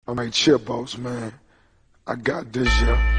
All right, chill, boss, man. I got this, yeah.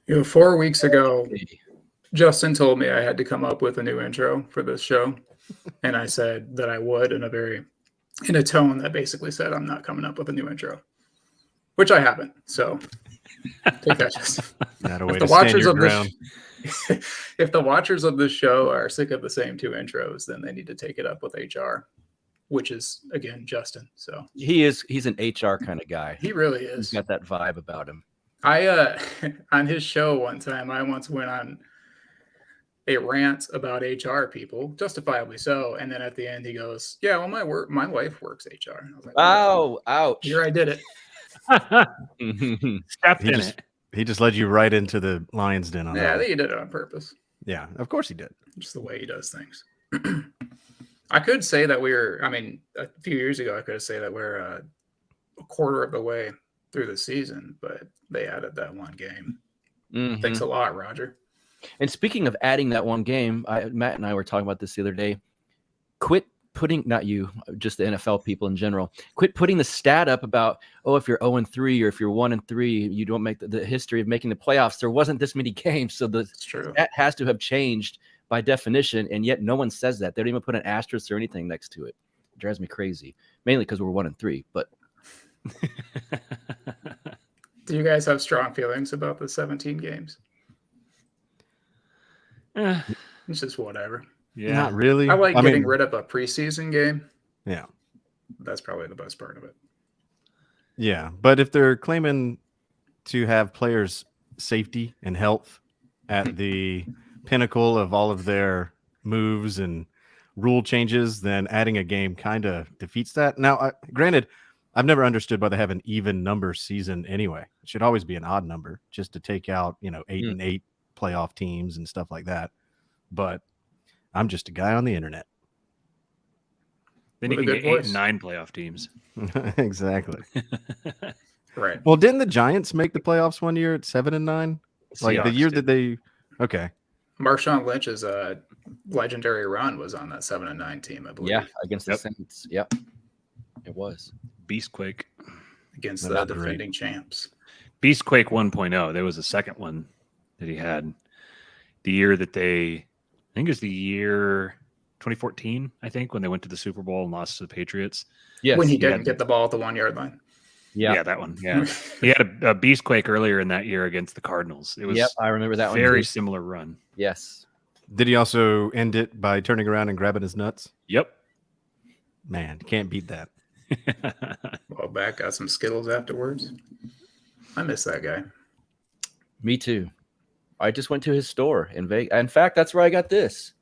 You know, 4 weeks ago, Justin told me I had to come up with a new intro for this show, and I said that I would in a tone that basically said I'm not coming up with a new intro, which I haven't. So take that, Justin. Not a way to stand your ground. If the watchers of this show are sick of the same two intros, then they need to take it up with HR, which is again Justin. So he's an HR kind of guy. He really is. He's got that vibe about him. On his show one time, I once went on a rant about HR people, justifiably so. And then at the end, he goes, "Yeah, well, my wife works HR." And I was like, "Oh, ouch! Here I did it." He just led you right into the lion's den on that. Yeah, I think he did it on purpose. Yeah, of course he did. Just the way he does things. I could say that a few years ago, I could say that we're a quarter of the way through the season, but they added that one game. Mm-hmm. Thanks a lot, Roger. And speaking of adding that one game, Matt and I were talking about this the other day. Quit putting, not you, just the NFL people in general, quit putting the stat up about, if you're 0-3 or if you're 1-3, you don't make the history of making the playoffs. There wasn't this many games, so the stat has to have changed by definition, and yet no one says that. They don't even put an asterisk or anything next to it. It drives me crazy, mainly because we're 1-3, but Do you guys have strong feelings about the 17 games? It's just whatever. Yeah. Not really. I like I getting mean, rid of a preseason game. Yeah. That's probably the best part of it. Yeah. But if they're claiming to have players' safety and health at the pinnacle of all of their moves and rule changes, then adding a game kind of defeats that. Now, granted, I've never understood why they have an even number season anyway. It should always be an odd number just to take out, 8-8 playoff teams and stuff like that. But I'm just a guy on the internet. Then With you a can good get 8 voice. and 9 playoff teams. Exactly. Right. Well, didn't the Giants make the playoffs one year at 7 and 9? Like the Seahawks year did. that they okay. Marshawn Lynch's legendary run was on that 7-9 team, I believe. Yeah, against the Yep. Saints. Yep, it was. Beastquake. Against That's the great. defending champs. Beastquake 1.0. There was a second one that he had. The year that I think it was the year 2014, I think, when they went to the Super Bowl and lost to the Patriots. Yes. When he he didn't had- get the ball at the 1 yard line. yeah. That one. Yeah. He had a Beastquake earlier in that year against the Cardinals. It was Yep, I remember that one. very too. similar run. Yes. Did he also end it by turning around and grabbing his nuts? Yep. Man, can't beat that. Well, back got some Skittles afterwards. I miss that guy. Me too. I just went to his store in Vegas. In fact, that's where I got this.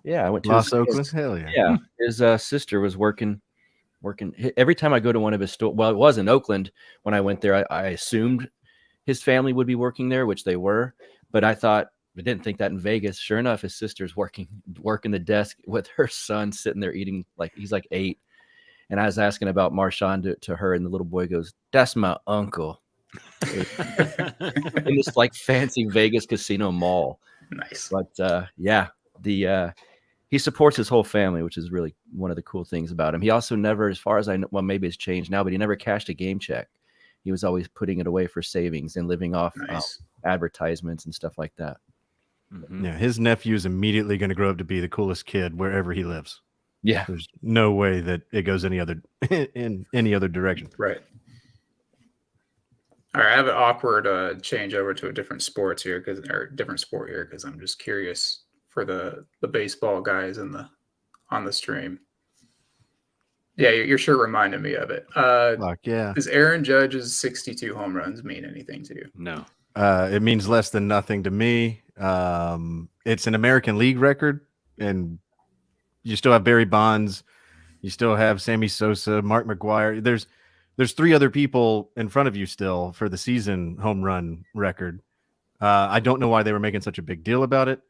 Yeah, I went to Los his, Oakland, hell yeah. Yeah, his sister was working. Every time I go to one of his stores, well, it was in Oakland when I went there. I assumed his family would be working there, which they were, but I didn't think that in Vegas. Sure enough, his sister's working the desk with her son sitting there eating, like he's like 8. And I was asking about Marshawn to her, and the little boy goes, "That's my uncle." In this like fancy Vegas casino mall. Nice. But he supports his whole family, which is really one of the cool things about him. He also never, as far as I know, well, maybe it's changed now, but he never cashed a game check. He was always putting it away for savings and living off Nice. advertisements and stuff like that. Mhm. Yeah, his nephew is immediately going to grow up to be the coolest kid wherever he lives. Yeah. There's no way that it goes any other in any other direction. Right. All right, I have an awkward change over to a different sport here because I'm just curious for the baseball guys on the stream. Yeah, your shirt reminded me of it. Fuck yeah. Does Aaron Judge's 62 home runs mean anything to you? No. It means less than nothing to me. It's an American League record, and you still have Barry Bonds, you still have Sammy Sosa, Mark McGuire. There's 3 other people in front of you still for the season home run record. I don't know why they were making such a big deal about it.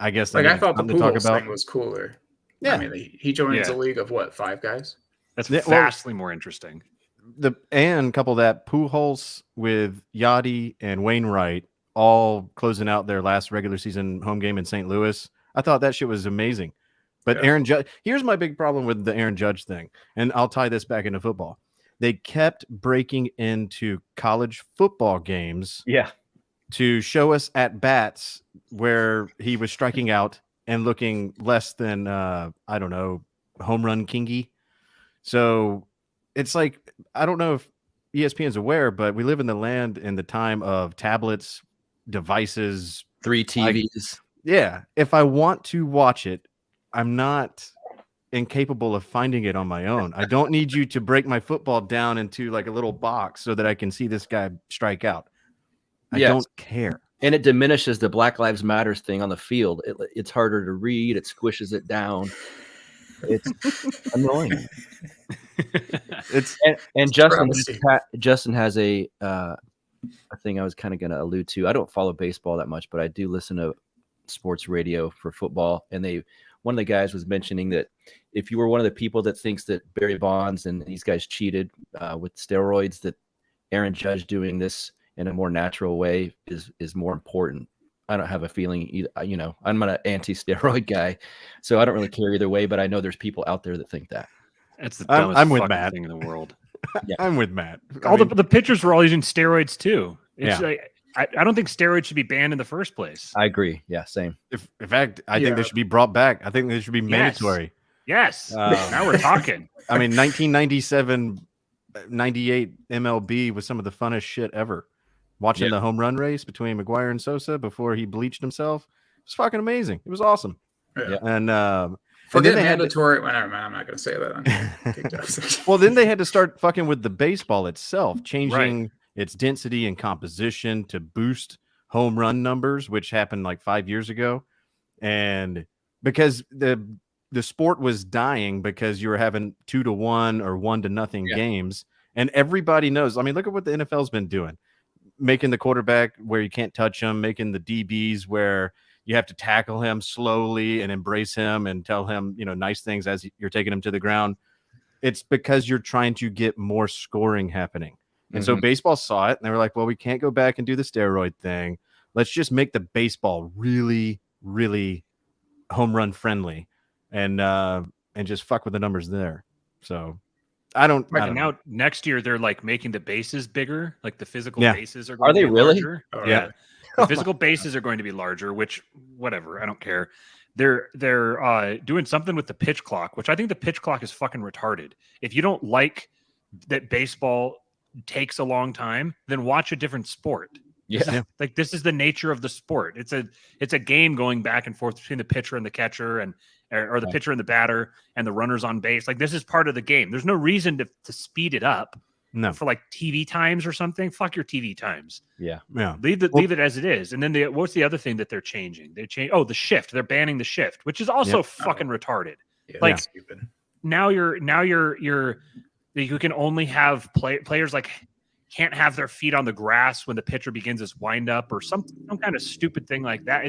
I guess Like they I needed thought the something to talk Pujols about. thing was cooler. Yeah. I mean, he joins Yeah. a league of what, 5 guys? That's Yeah, well- vastly more interesting. And couple that Pujols with Yachty and Wainwright all closing out their last regular season home game in St. Louis. I thought that shit was amazing. But Yeah. Aaron Judge, here's my big problem with the Aaron Judge thing, and I'll tie this back into football. They kept breaking into college football games Yeah. to show us at bats where he was striking out and looking less than I don't know, home run kingy. So it's like, I don't know if ESPN's aware, but we live in the land in the time of tablets, devices. 3 TVs. Yeah, if I want to watch it, I'm not incapable of finding it on my own. I don't need you to break my football down into like a little box so that I can see this guy strike out. I Yes. don't care. And it diminishes the Black Lives Matters thing on the field. It's harder to read. It squishes it down. It's annoying. It's And Justin, travesty. Justin has a thing I was kind of going to allude to. I don't follow baseball that much, but I do listen to sports radio for football. And one of the guys was mentioning that if you were one of the people that thinks that Barry Bonds and these guys cheated with steroids, that Aaron Judge doing this in a more natural way is more important. I don't have a feeling either. I'm not an anti-steroid guy, so I don't really care either way. But I know there's people out there that think that. That's the I'm dumbest with fucking Matt. thing in the world. I'm with Matt. I All mean, the pitchers were all using steroids too. It's Yeah. like, I don't think steroids should be banned in the first place. I agree. Yeah, same. in fact, I think Yeah. they should be brought back. I think they should be mandatory. Yes. Uh, Now we're talking. I mean, 1997 '98 MLB was some of the funnest shit ever. Watching the home run race between McGwire and Sosa before he bleached himself, it was fucking amazing. It was awesome. Yeah. And Forget then they had mandatory. Well, never mind. I'm not going to say that. well, then they had to start fucking with the baseball itself, changing its density and composition to boost home run numbers, which happened like 5 years ago. And because the sport was dying because you were having 2-1 or 1-0 games, and everybody knows. I mean, look at what the NFL's been doing, making the quarterback where you can't touch him, making the DBs where you have to tackle him slowly and embrace him and tell him, nice things as you're taking him to the ground. It's because you're trying to get more scoring happening. And so baseball saw it and they were like, well, we can't go back and do the steroid thing. Let's just make the baseball really, really home run friendly and just fuck with the numbers there. So I don't now know. Next year they're like making the bases bigger, like the physical bases are Are they to be really? larger. Oh, Yeah. The physical bases are going to be larger, which whatever, I don't care. They're doing something with the pitch clock, which I think the pitch clock is fucking retarded. If you don't like that baseball takes a long time, then watch a different sport. Yeah. Like this is the nature of the sport. It's a game going back and forth between the pitcher and the catcher or the pitcher and the batter and the runners on base. Like this is part of the game. There's no reason to speed it up. No. For like TV times or something. Fuck your TV times. Yeah. Leave it as it is. And then what's the other thing that they're changing? They change the shift. They're banning the shift, which is also fucking retarded. Yeah, Like stupid. now you can only have players like can't have their feet on the grass when the pitcher begins his windup or some kind of stupid thing like that.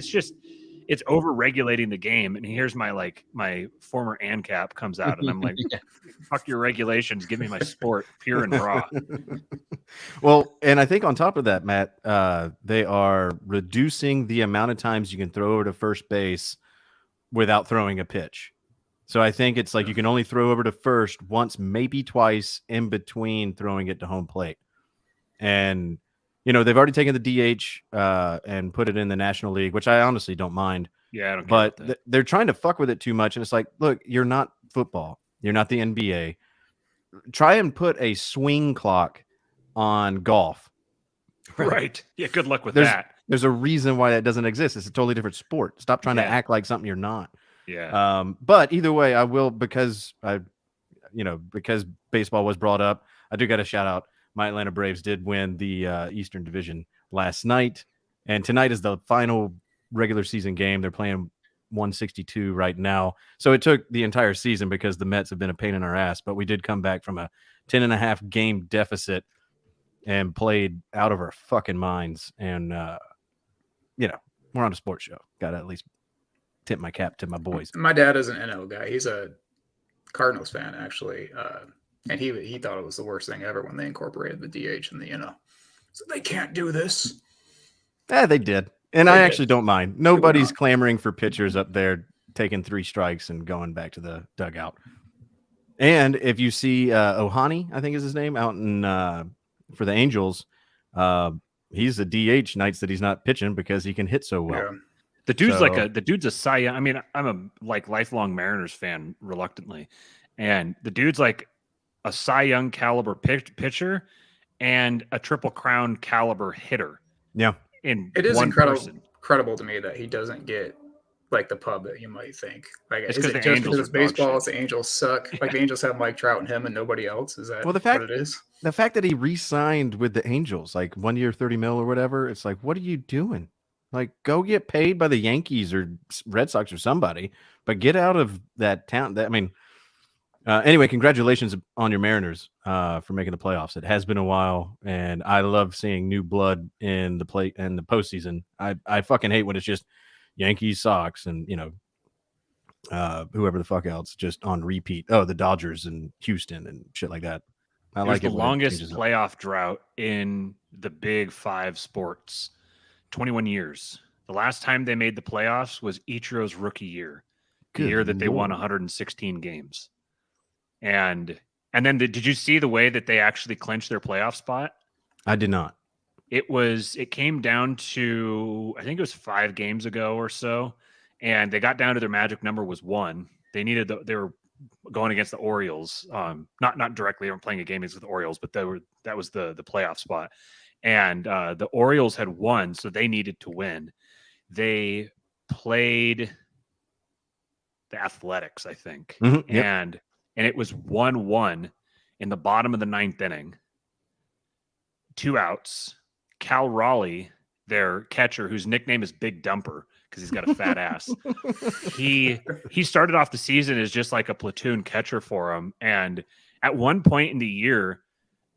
It's over regulating the game. And here's my former ANCAP comes out and I'm like, fuck your regulations. Give me my sport pure and raw. Well, and I think on top of that, Matt, they are reducing the amount of times you can throw over to first base without throwing a pitch. So I think it's like you can only throw over to first once, maybe twice in between throwing it to home plate. And they've already taken the DH and put it in the National League, which I honestly don't mind. Yeah, I don't care. But But they're trying to fuck with it too much. And it's like, look, you're not football. You're not the NBA. Try and put a swing clock on golf. Right. Yeah, good luck with There's- that. There's a reason why that doesn't exist. It's a totally different sport. Stop trying to act like something you're not. Yeah. But either way, I will, because baseball was brought up, I do got to shout out my Atlanta Braves did win the Eastern Division last night. And tonight is the final regular season game. They're playing 162 right now. So it took the entire season because the Mets have been a pain in our ass. But we did come back from a 10.5 game deficit and played out of our fucking minds. And, we're on a sports show. Got to at least tip my cap to my boys. My dad is an NL guy. He's a Cardinals fan, actually. And he thought it was the worst thing ever when they incorporated the DH and the NL. So they can't do this. They did. And They I did. actually don't mind. Nobody's clamoring for pitchers up there taking 3 strikes and going back to the dugout. And if you see Ohani, I think is his name, out in for the Angels, he's a DH nights that he's not pitching because he can hit so well. Yeah. The dude's So- the dude's a Cy Young. I mean, I'm a lifelong Mariners fan reluctantly. And the dude's like a Cy Young caliber pitcher and a Triple Crown caliber hitter. Yeah. In It is one incredible person. to me that he doesn't get like the pub that you might think. Like, It's is 'cause it the just Angels because it's are dog baseball? shit. It's the Angels suck. Like the Angels have Mike Trout and him and nobody else. Is that Well, the fact- what it is? The fact that he re-signed with the Angels, like 1 year, 30 mil or whatever, it's like, what are you doing? Like, go get paid by the Yankees or Red Sox or somebody, but get out of that town. Anyway, congratulations on your Mariners for making the playoffs. It has been a while, and I love seeing new blood in the postseason. I fucking hate when it's just Yankees, Sox, and whoever the fuck else just on repeat. Oh, the Dodgers and Houston and shit like that. I It was like the it when it longest changes up. playoff drought in the big 5 sports. 21 years. The last time they made the playoffs was Ichiro's rookie year. The Good year that they won Lord. 116 games. And then did you see the way that they actually clinched their playoff spot? I did not. It came down to, I think it was 5 games ago or so, and they got down to their magic number was 1. They needed they were going against the Orioles. Not directly, they weren't playing a game against the Orioles, but that was the playoff spot. And the Orioles had won, so they needed to win. They played the Athletics, I think. Mm-hmm, yep. And it was 1-1 in the bottom of the 9th inning. 2 outs. Cal Raleigh, their catcher, whose nickname is Big Dumper because he's got a fat ass. He started off the season as just like a platoon catcher for him. And at one point in the year,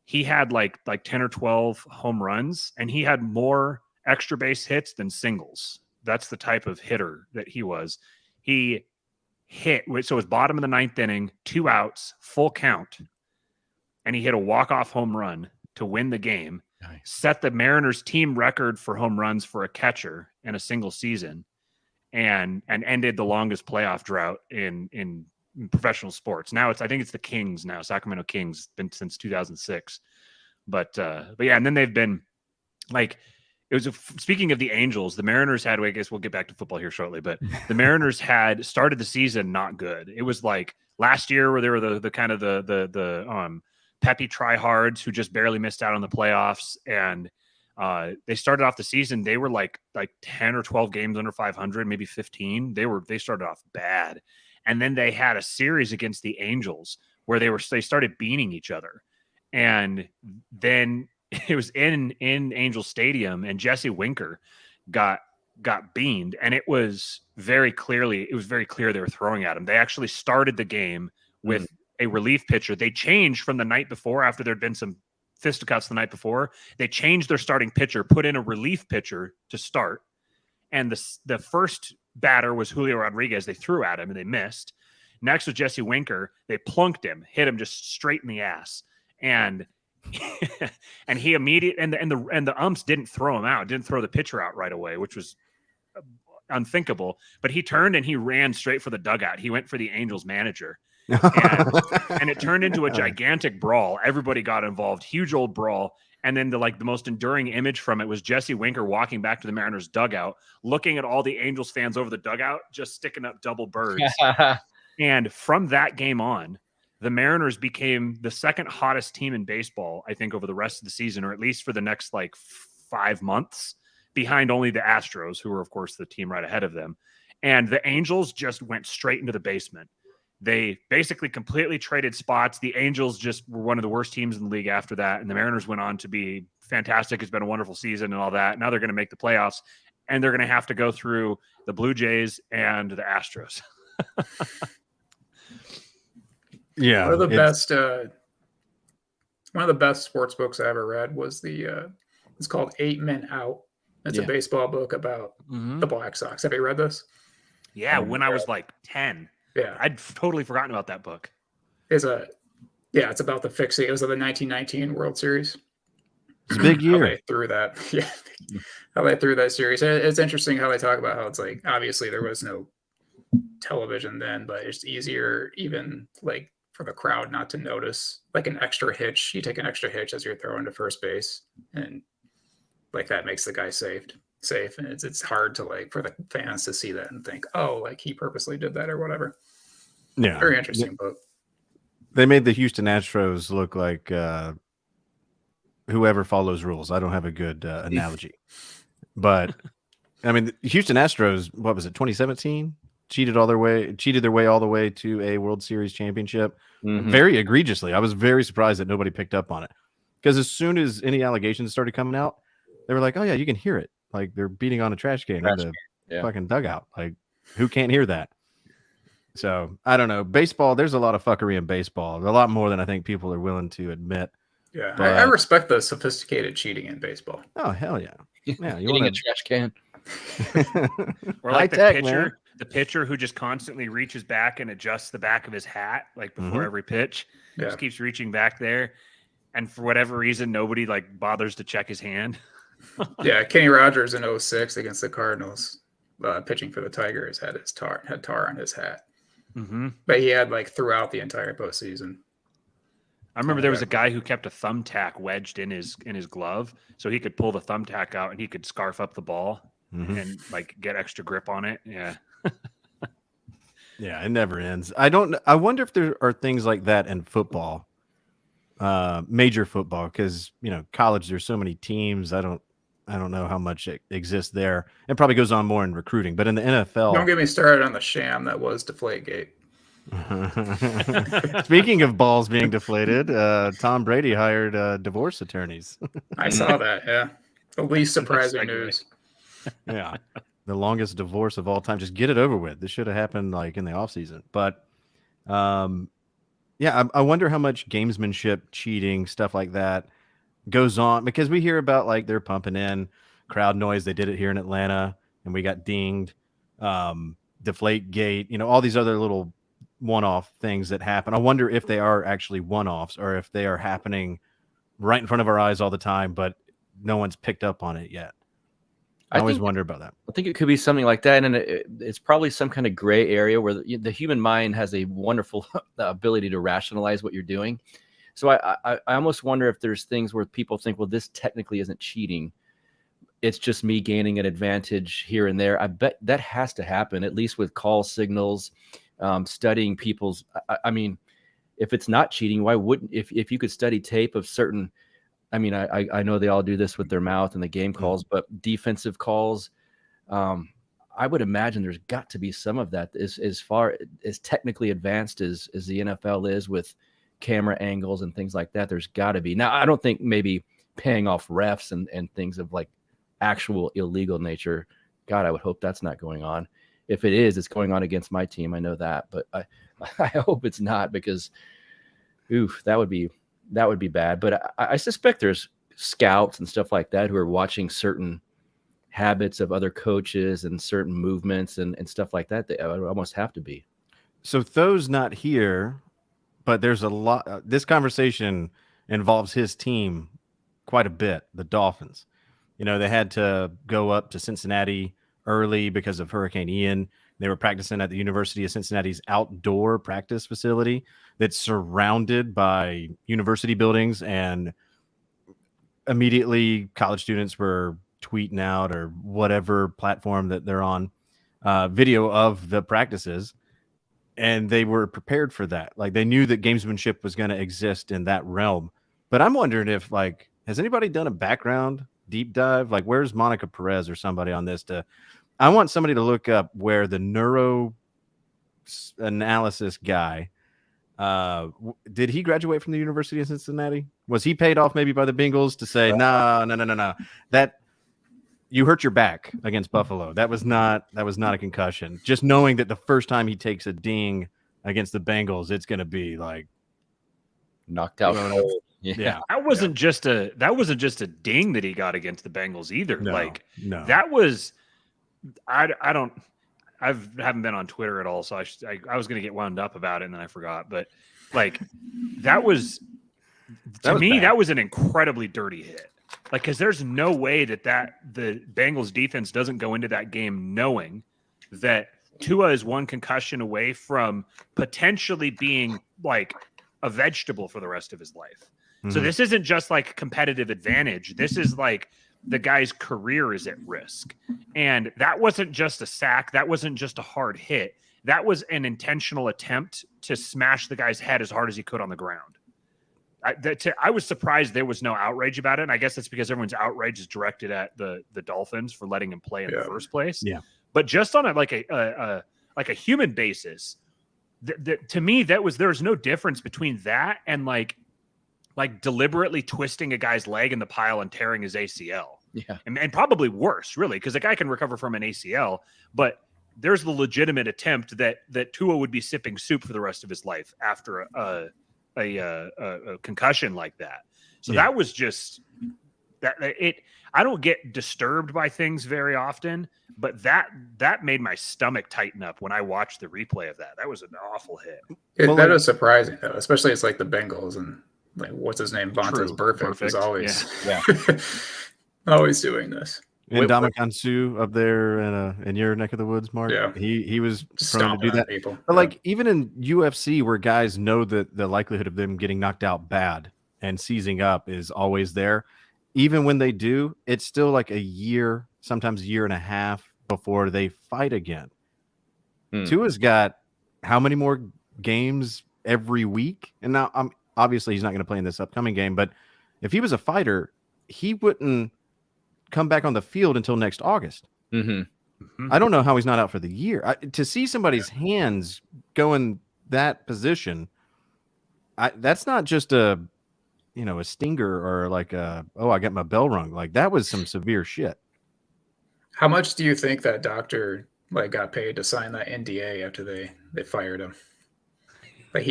he had like 10 or 12 home runs, and he had more extra base hits than singles. That's the type of hitter that he was. He hit, so it was bottom of the 9th inning, 2 outs, full count, and he hit a walk-off home run to win the game. Nice. Set the Mariners team record for home runs for a catcher in a single season, and ended the longest playoff drought in professional sports. Now I think it's the Kings now, Sacramento Kings, been since 2006. But yeah, and then they've been like, speaking of the Angels, the Mariners had, I guess we'll get back to football here shortly, but the Mariners had started the season not good. It was like last year where they were the kind of the peppy tryhards who just barely missed out on the playoffs. And they started off the season, they were like 10 or 12 games under 500, maybe 15. They started off bad. And then they had a series against the Angels where they started beating each other. And then it was in Angel Stadium, and Jesse Winker got beamed, and it was very clear they were throwing at him. They actually started the game with a relief pitcher. They changed from the night before, after there'd been some fisticuffs the night before. They changed their starting pitcher, put in a relief pitcher to start, and the first batter was Julio Rodriguez. They threw at him and they missed. Next was Jesse Winker. They plunked him, hit him just straight in the ass, and and he immediately and the umps didn't throw him out, didn't throw the pitcher out right away, which was unthinkable. But he turned and he ran straight for the dugout. He went for the Angels manager, and it turned into a gigantic brawl. Everybody got involved, huge old brawl. And then the most enduring image from it was Jesse Winker walking back to the Mariners dugout, looking at all the Angels fans over the dugout, just sticking up double birds. And from that game on, the Mariners became the second hottest team in baseball, I think, over the rest of the season, or at least for the next 5 months, behind only the Astros, who were, of course, the team right ahead of them. And the Angels just went straight into the basement. They basically completely traded spots. The Angels just were one of the worst teams in the league after that. And the Mariners went on to be fantastic. It's been a wonderful season and all that. Now they're going to make the playoffs, and they're going to have to go through the Blue Jays and the Astros. Yeah. One of the best sports books I ever read was it's called 8 Men Out. It's a baseball book about the Black Sox. Have you read this? Yeah, when I was 10. Yeah. I'd totally forgotten about that book. It's about the fixing. It was of the 1919 World Series. It's a big year. How they threw that. Yeah. How they threw that series. It's interesting how they talk about how it's obviously there was no television then, but it's easier even for the crowd not to notice an extra hitch. You take an extra hitch as you're throwing to first base, and that makes the guy safe. And it's hard to for the fans to see that and think, oh, he purposely did that or whatever. Yeah. Very interesting book. They made the Houston Astros look like whoever follows rules. I don't have a good analogy, but I mean, the Houston Astros, what was it, 2017? Cheated their way all the way to a World Series championship, very egregiously. I was very surprised that nobody picked up on it, because as soon as any allegations started coming out, they were like, "Oh yeah, you can hear it. They're beating on a trash can in the fucking dugout. Who can't hear that?" So I don't know. Baseball, there's a lot of fuckery in baseball. A lot more than I think people are willing to admit. Yeah, I respect the sophisticated cheating in baseball. Oh hell yeah! Yeah, you Hitting want a trash can. Or the pitcher who just constantly reaches back and adjusts the back of his hat before every pitch. Yeah. Just keeps reaching back there, and for whatever reason, nobody bothers to check his hand. Yeah, Kenny Rogers in 2006 against the Cardinals, pitching for the Tigers, had tar on his hat. But he had throughout the entire postseason. I remember there was a guy who kept a thumbtack wedged in his glove, so he could pull the thumbtack out and he could scarf up the ball and get extra grip on it. Yeah. Yeah, it never ends. I wonder if there are things like that in football, major football, because college, there's so many teams. I don't know how much it exists there. It probably goes on more in recruiting, but in the Don't NFL. get me started on the sham that was Deflategate. Speaking of balls being deflated, Tom Brady hired divorce attorneys. I saw that. Yeah, the least surprising segue. news. Yeah, the longest divorce of all time. Just get it over with. This should have happened like in the offseason. But yeah, I wonder how much gamesmanship, cheating, stuff like that goes on, because we hear about like they're pumping in crowd noise. They did it here in Atlanta and we got dinged. Deflategate, all these other little one-off things that happen. I wonder if they are actually one-offs or if they are happening right in front of our eyes all the time, but no one's picked up on it yet. I always wonder about that. I think it could be something like that, and it's probably some kind of gray area where the human mind has a wonderful ability to rationalize what you're doing. So I almost wonder if there's things where people think, well, this technically isn't cheating. It's just me gaining an advantage here and there. I bet that has to happen, at least with call signals, studying people's. I mean, if it's not cheating, why wouldn't? If you could study tape of certain. I mean, I know they all do this with their mouth and the game calls, but defensive calls, I would imagine there's got to be some of that. As far as technically advanced as the NFL is with camera angles and things like that, there's got to be. Now, I don't think maybe paying off refs and things of like actual illegal nature. God, I would hope that's not going on. If it is, it's going on against my team. I know that, but I hope it's not, because, oof, that would be bad. But I suspect there's scouts and stuff like that who are watching certain habits of other coaches and certain movements and stuff like that. They almost have to be. So Tho's not here, but there's a lot. This conversation involves his team quite a bit, the Dolphins. They had to go up to Cincinnati early because of Hurricane Ian. They were practicing at the University of Cincinnati's outdoor practice facility that's surrounded by university buildings, and immediately college students were tweeting out, or whatever platform that they're on, video of the practices, and they were prepared for that. Like, they knew that gamesmanship was going to exist in that realm. But I'm wondering if, like, has anybody done a background deep dive? Like, where's Monica Perez or somebody on this? I want somebody to look up where the neuro analysis guy, did he graduate from the University of Cincinnati? Was he paid off maybe by the Bengals to say, no, that you hurt your back against Buffalo? That was not a concussion. Just knowing that the first time he takes a ding against the Bengals, it's going to be like knocked out. Yeah. That wasn't just a ding that he got against the Bengals either. No. That was, I haven't been on Twitter at all, so I was going to get wound up about it and then I forgot. But like, that was an incredibly dirty hit. Like, because there's no way that the Bengals defense doesn't go into that game knowing that Tua is one concussion away from potentially being like a vegetable for the rest of his life. So this isn't just like competitive advantage. This is like the guy's career is at risk. And that wasn't just a sack. That wasn't just a hard hit. That was an intentional attempt to smash the guy's head as hard as he could on the ground. I was surprised there was no outrage about it. And I guess that's because everyone's outrage is directed at the Dolphins for letting him play in the first place. Yeah. But just on a human basis, to me, there's no difference between that and like deliberately twisting a guy's leg in the pile and tearing his ACL. Yeah. And probably worse, really, because a guy can recover from an ACL, but there's the legitimate attempt that Tua would be sipping soup for the rest of his life after a concussion like that. So that was just that I don't get disturbed by things very often, but that made my stomach tighten up when I watched the replay of that. That was an awful hit. That is surprising though, especially it's like the Bengals and like what's his name, Vontaze Burfict was always always doing this. And Ndamukong Suh up there in your neck of the woods, Mark. Yeah, he was prone to do that. People. But like even in UFC, where guys know that the likelihood of them getting knocked out bad and seizing up is always there, even when they do, it's still like a year, sometimes a year and a half before they fight again. Tua's got how many more games every week? And now obviously he's not going to play in this upcoming game, but if he was a fighter, he wouldn't come back on the field until next August. I don't know how he's not out for the year. To see somebody's hands go in that position, that's not just a stinger or like I got my bell rung. Like that was some severe shit. How much do you think that doctor got paid to sign that NDA after they fired him? Like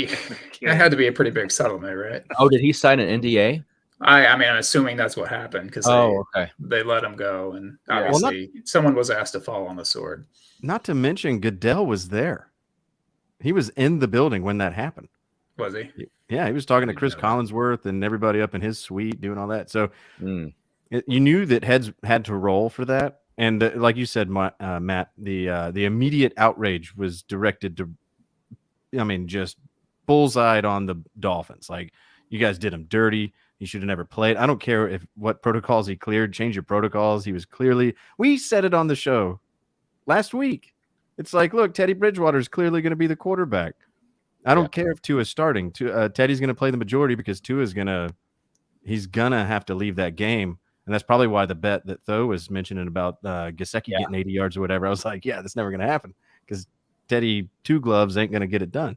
that had to be a pretty big settlement, right? Oh, did he sign an NDA? I mean, I'm assuming that's what happened because okay. They let him go, and obviously someone was asked to fall on the sword. Not to mention Goodell was there. He was in the building when that happened. Was he? Yeah, he was talking to Chris Collinsworth and everybody up in his suite doing all that. So you knew that heads had to roll for that. And like you said, Matt, the immediate outrage was directed to, just bullseyed on the Dolphins. Like, you guys did him dirty. He should have never played. I don't care what protocols he cleared. Change your protocols. He was clearly. We said it on the show last week. It's like, look, Teddy Bridgewater is clearly going to be the quarterback. I don't care if Tua's starting. Teddy's going to play the majority because he's gonna have to leave that game, and that's probably why the bet that Tho was mentioning about Gesicki getting 80 yards or whatever. I was like, yeah, that's never going to happen because Teddy two gloves ain't going to get it done.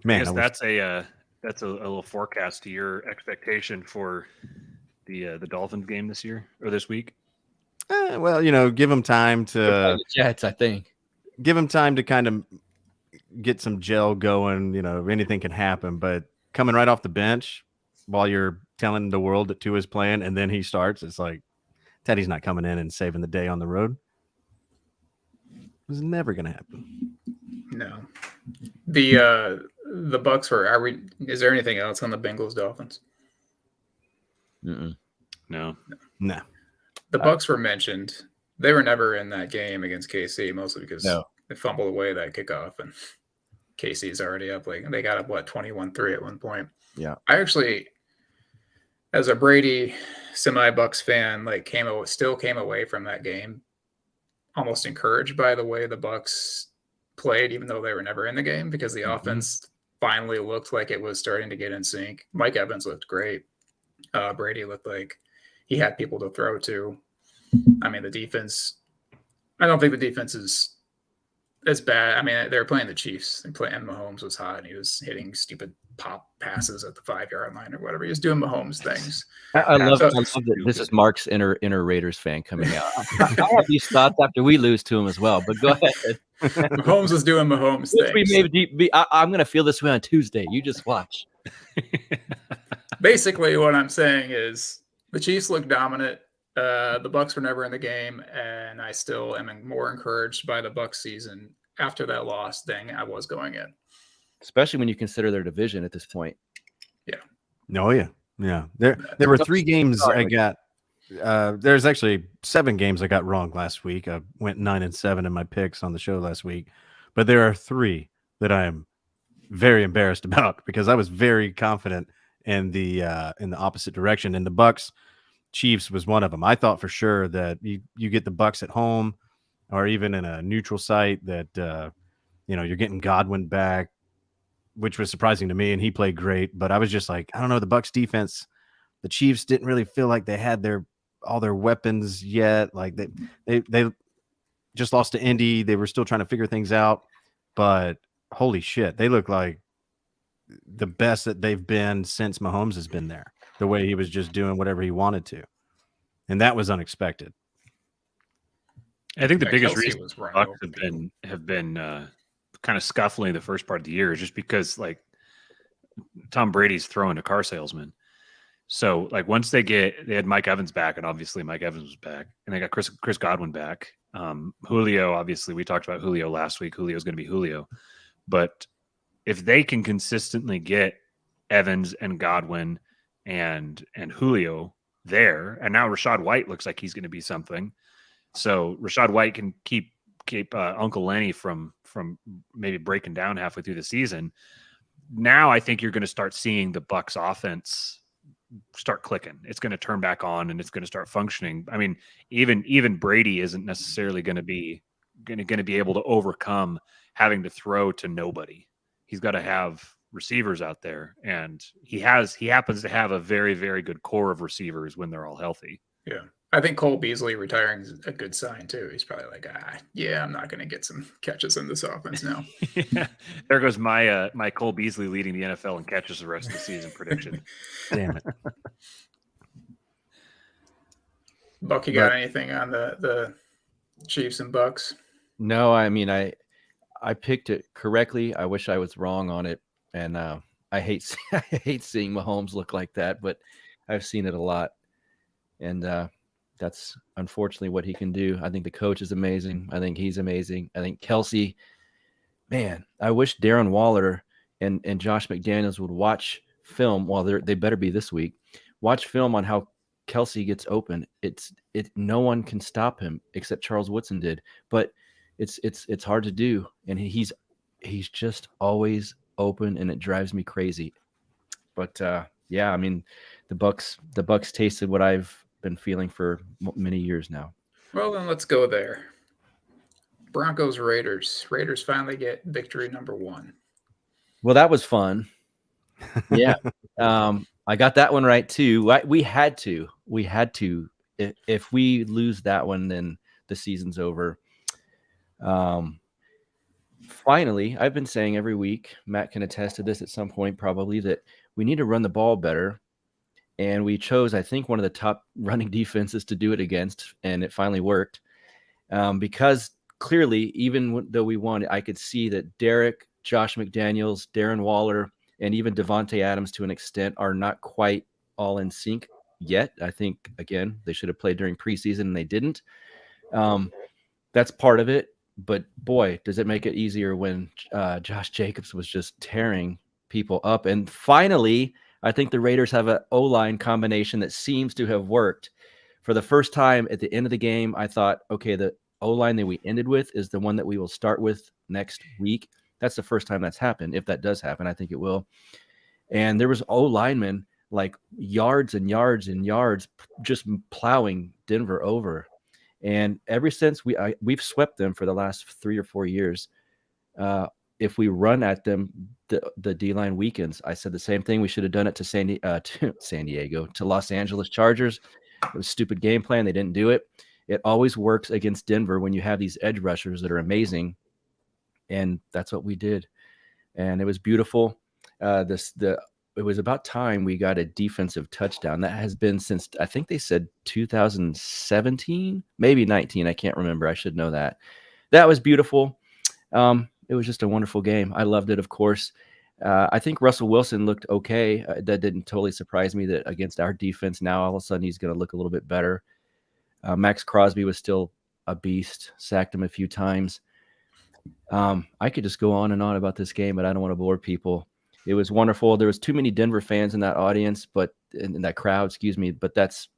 Man, that's a little forecast to your expectation for the Dolphins game this year or this week. Well, give them time to the Jets, I think. Give them time to kind of get some gel going. Anything can happen, but coming right off the bench while you're telling the world that Tua's playing and then he starts, it's like Teddy's not coming in and saving the day on the road. It was never going to happen. No. The Bucks is there anything else on the Bengals Dolphins? No. The Bucks were mentioned. They were never in that game against KC, mostly because they fumbled away that kickoff, and KC's already up. They got up 21-3 at one point. Yeah, I actually, as a Brady semi-Bucks fan, still came away from that game almost encouraged by the way the Bucks played, even though they were never in the game, because the offense finally looked like it was starting to get in sync. Mike Evans looked great. Brady looked like he had people to throw to. I mean, the defense, I don't think the defense is as bad. I mean, they were playing the Chiefs and Mahomes was hot and he was hitting stupid pop passes at the 5-yard line or whatever. He was doing Mahomes things. I love that this is Mark's inner Raiders fan coming out. I have these thoughts after we lose to him as well, but go ahead. Mahomes was doing Mahomes things. I'm going to feel this way on Tuesday. You just watch. Basically, what I'm saying is the Chiefs look dominant. The Bucks were never in the game, and I still am more encouraged by the Bucks season after that loss than I was going in. Especially when you consider their division at this point. Yeah. Oh, yeah. Yeah. There were 3 games I got. There's actually 7 games I got wrong last week. I went 9-7 in my picks on the show last week. But there are 3 that I am very embarrassed about because I was very confident in the opposite direction. And the Bucks Chiefs was one of them. I thought for sure that you get the Bucks at home or even in a neutral site that you're getting Godwin back, which was surprising to me, and he played great. But I was just like, I don't know, the Bucks defense, the Chiefs didn't really feel like they had all their weapons yet. Like they just lost to Indy. They were still trying to figure things out. But holy shit, they look like the best that they've been since Mahomes has been there. The way he was just doing whatever he wanted to. And that was unexpected. I think the biggest reason the Bucks have been kind of scuffling the first part of the year is just because Tom Brady's throwing a car salesman. So once they had Mike Evans back, and obviously Mike Evans was back, and they got Chris Godwin back. Julio, obviously we talked about Julio last week. Julio's going to be Julio. But if they can consistently get Evans and Godwin and Julio there, and now Rachaad White looks like he's going to be something. So Rachaad White can keep Uncle Lenny from maybe breaking down halfway through the season. Now I think you're going to start seeing the Bucks offense start clicking. It's going to turn back on and it's going to start functioning. I mean, even Brady isn't necessarily going to be going to be able to overcome having to throw to nobody. He's got to have receivers out there, and he happens to have a very, very good core of receivers when they're all healthy. Yeah. I think Cole Beasley retiring is a good sign too. He's probably like, yeah, I'm not going to get some catches in this offense now. Yeah. There goes my my Cole Beasley leading the NFL in catches the rest of the season prediction. Damn it. Buck, you got anything on the Chiefs and Bucks? No, I mean, I picked it correctly. I wish I was wrong on it, and I hate seeing Mahomes look like that, but I've seen it a lot, and that's unfortunately what he can do. I think the coach is amazing. I think he's amazing. I think Kelsey, man, I wish Darren Waller and Josh McDaniels would watch film. Well, they better be this week. Watch film on how Kelsey gets open. No one can stop him except Charles Woodson did, but it's hard to do, and he's just always open, and it drives me crazy. But yeah, I mean, the Bucks tasted what I've been feeling for many years now. Well, then let's go there. Broncos Raiders. Raiders finally get victory number 1. Well, that was fun. Yeah. I got that one right too. We had to. If we lose that one, then the season's over. Finally, I've been saying every week, Matt can attest to this at some point probably, that we need to run the ball better. And we chose, I think, one of the top running defenses to do it against, and it finally worked. Because clearly, even though we won, I could see that Derek, Josh McDaniels, Darren Waller, and even Devontae Adams to an extent are not quite all in sync yet. I think, again, they should have played during preseason and they didn't. That's part of it. But boy, does it make it easier when Josh Jacobs was just tearing people up. And finally, I think the Raiders have an O-line combination that seems to have worked. For the first time at the end of the game, I thought, okay, the O-line that we ended with is the one that we will start with next week. That's the first time that's happened. If that does happen, I think it will. And there was O-linemen like yards and yards and yards just plowing Denver over. And ever since we've swept them for the last 3 or 4 years, if we run at them, the D-line weakens. I said the same thing. We should have done it to San Diego, to Los Angeles Chargers. It was a stupid game plan. They didn't do it. It always works against Denver when you have these edge rushers that are amazing. And that's what we did. And it was beautiful. It was about time we got a defensive touchdown. That has been since, I think they said 2017, maybe 19. I can't remember. I should know that. That was beautiful. It was just a wonderful game. I loved it, of course. I think Russell Wilson looked okay. That didn't totally surprise me that against our defense now, all of a sudden he's going to look a little bit better. Max Crosby was still a beast, sacked him a few times. I could just go on and on about this game, but I don't want to bore people. It was wonderful. There was too many Denver fans in that audience, but in that crowd, but that's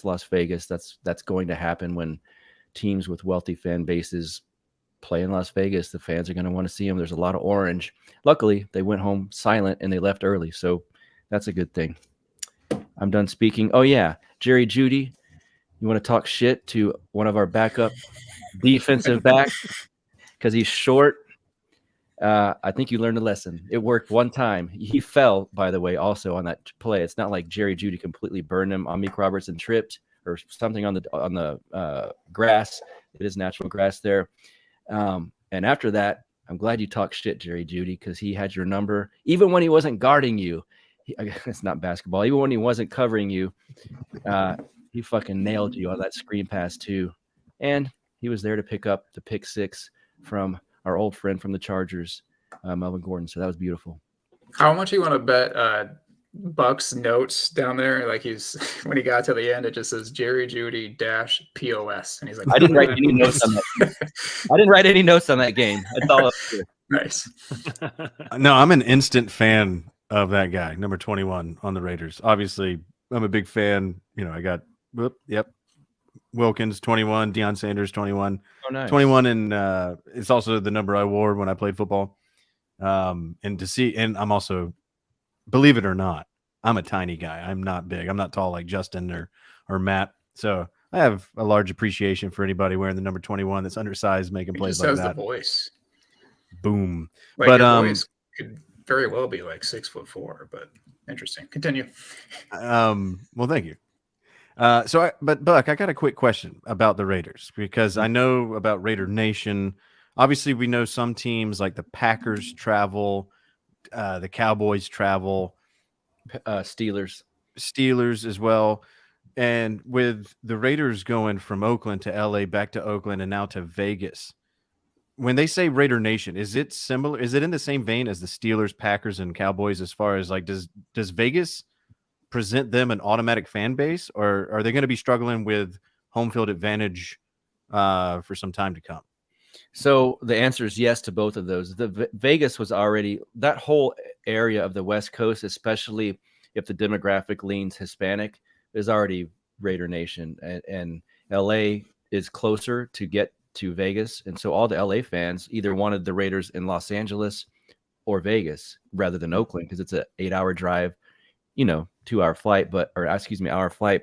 Las Vegas. That's going to happen when teams with wealthy fan bases play in Las Vegas. The fans are going to want to see them. There's a lot of orange. Luckily, they went home silent and they left early, so that's a good thing. I'm done speaking. Oh yeah, Jerry Jeudy, you want to talk shit to one of our backup defensive backs because he's short? I think you learned a lesson. It worked one time. He fell, by the way, also on that play. It's not like Jerry Jeudy completely burned him. Amik Robertson tripped or something on the grass. It is natural grass there. And after that, I'm glad you talked shit, Jerry Jeudy, because he had your number. Even when he wasn't guarding you, it's not basketball. Even when he wasn't covering you, he fucking nailed you on that screen pass too. And he was there to pick up the pick 6 from our old friend from the Chargers, Melvin Gordon. So that was beautiful. How much you want to bet Buck's notes down there? Like when he got to the end, it just says Jerry Jeudy -POS, and he's like, I didn't write any notes on that. I didn't write any notes on that game. That's all. Nice. No, I'm an instant fan of that guy, number 21 on the Raiders. Obviously, I'm a big fan. You know, I got Wilkins 21, Deion Sanders 21. Oh, nice. 21, and it's also the number I wore when I played football. And to see, and I'm also, believe it or not, I'm a tiny guy. I'm not big. I'm not tall like Justin or Matt. So I have a large appreciation for anybody wearing the number 21 that's undersized, making He plays just like has that. the voice. Boom. Like But your voice could very well be like 6'4", but interesting. Continue. well, thank you. But Buck, I got a quick question about the Raiders because I know about Raider Nation. Obviously, we know some teams like the Packers travel, the Cowboys travel, Steelers. Steelers as well. And with the Raiders going from Oakland to LA, back to Oakland, and now to Vegas, when they say Raider Nation, is it similar? Is it in the same vein as the Steelers, Packers, and Cowboys as far as like does Vegas present them an automatic fan base, or are they going to be struggling with home field advantage for some time to come? So the answer is yes to both of those. Vegas was already, that whole area of the West Coast, especially if the demographic leans Hispanic, is already Raider Nation, and LA is closer to get to Vegas, and so all the LA fans either wanted the Raiders in Los Angeles or Vegas rather than Oakland because it's an 8-hour drive, 2-hour flight, hour flight.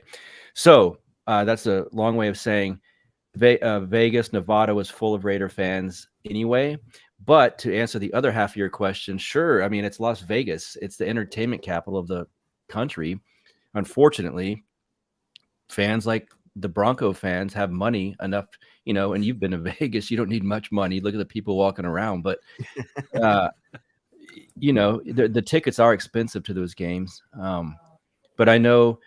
So that's a long way of saying Vegas, Nevada was full of Raider fans anyway. But to answer the other half of your question, sure. I mean, it's Las Vegas. It's the entertainment capital of the country. Unfortunately, fans like the Bronco fans have money enough, and you've been to Vegas, you don't need much money. Look at the people walking around, but the tickets are expensive to those games. But I know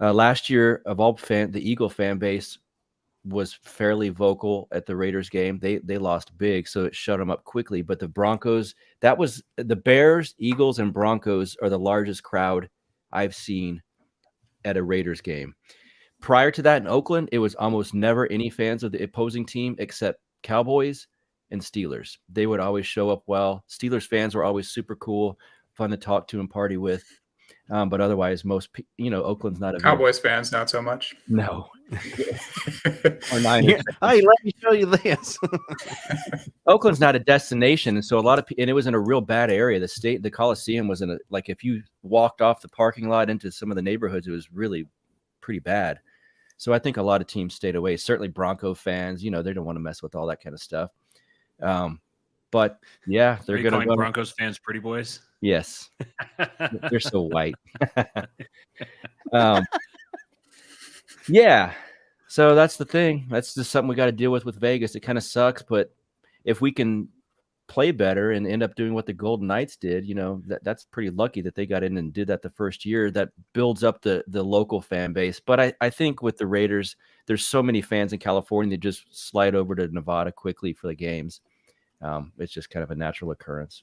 last year of all the Eagle fan base was fairly vocal at the Raiders game. They lost big, so it shut them up quickly. But the Broncos, that was the Bears, Eagles, and Broncos are the largest crowd I've seen at a Raiders game. Prior to that in Oakland, it was almost never any fans of the opposing team except Cowboys and Steelers. They would always show up well. Steelers fans were always super cool, fun to talk to and party with. But otherwise, Oakland's not a Cowboys fans, not so much. No. Or Niners. Hey, let me show you this. Oakland's not a destination, and so a lot of and it was in a real bad area. The Coliseum was if you walked off the parking lot into some of the neighborhoods, it was really pretty bad. So I think a lot of teams stayed away. Certainly Bronco fans, they don't want to mess with all that kind of stuff. But yeah, they're going to Broncos fans pretty boys. Yes, they're so white. Yeah, so that's the thing. That's just something we got to deal with Vegas. It kind of sucks, but if we can play better and end up doing what the Golden Knights did, that's pretty lucky that they got in and did that the first year. That builds up the local fan base. But I think with the Raiders, there's so many fans in California that just slide over to Nevada quickly for the games. It's just kind of a natural occurrence.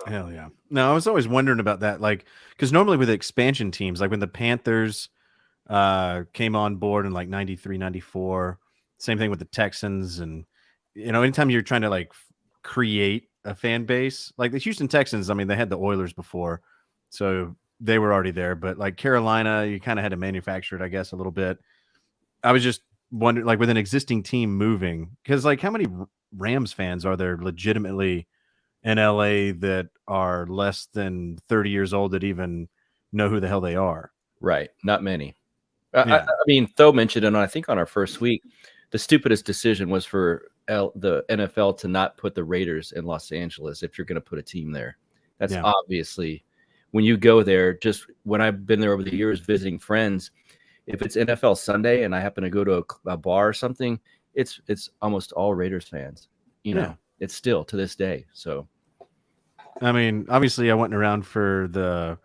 Hell yeah. No, I was always wondering about that. Like, because normally with expansion teams, like when the Panthers came on board in like 93, 94, same thing with the Texans. And, anytime you're trying to like create a fan base, like the Houston Texans, I mean, they had the Oilers before, so they were already there. But like Carolina, you kind of had to manufacture it, I guess, a little bit. I was just wondering, like with an existing team moving, because like how many Rams fans are there legitimately in LA that are less than 30 years old that even know who the hell they are? Right. Not many. Yeah. I mean, Tho mentioned it, I think on our first week, the stupidest decision was for the NFL to not put the Raiders in Los Angeles if you're going to put a team there. That's obviously, when you go there, just when I've been there over the years visiting friends, if it's NFL Sunday and I happen to go to a bar or something, it's almost all Raiders fans. It's still to this day. So, I mean, obviously, I wasn't around for the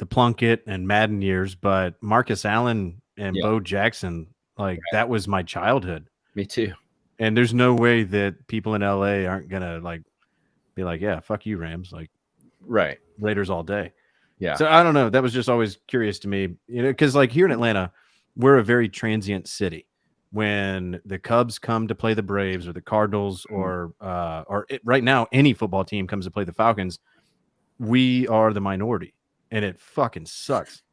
Plunkett and Madden years, but Marcus Allen and Bo Jackson, that was my childhood. Me too. And there's no way that people in LA aren't gonna be like, yeah, fuck you, Rams, right, Raiders all day. Yeah. So I don't know. That was just always curious to me, because like here in Atlanta, we're a very transient city. When the Cubs come to play the Braves or the Cardinals or right now any football team comes to play the Falcons, we are the minority, and it fucking sucks.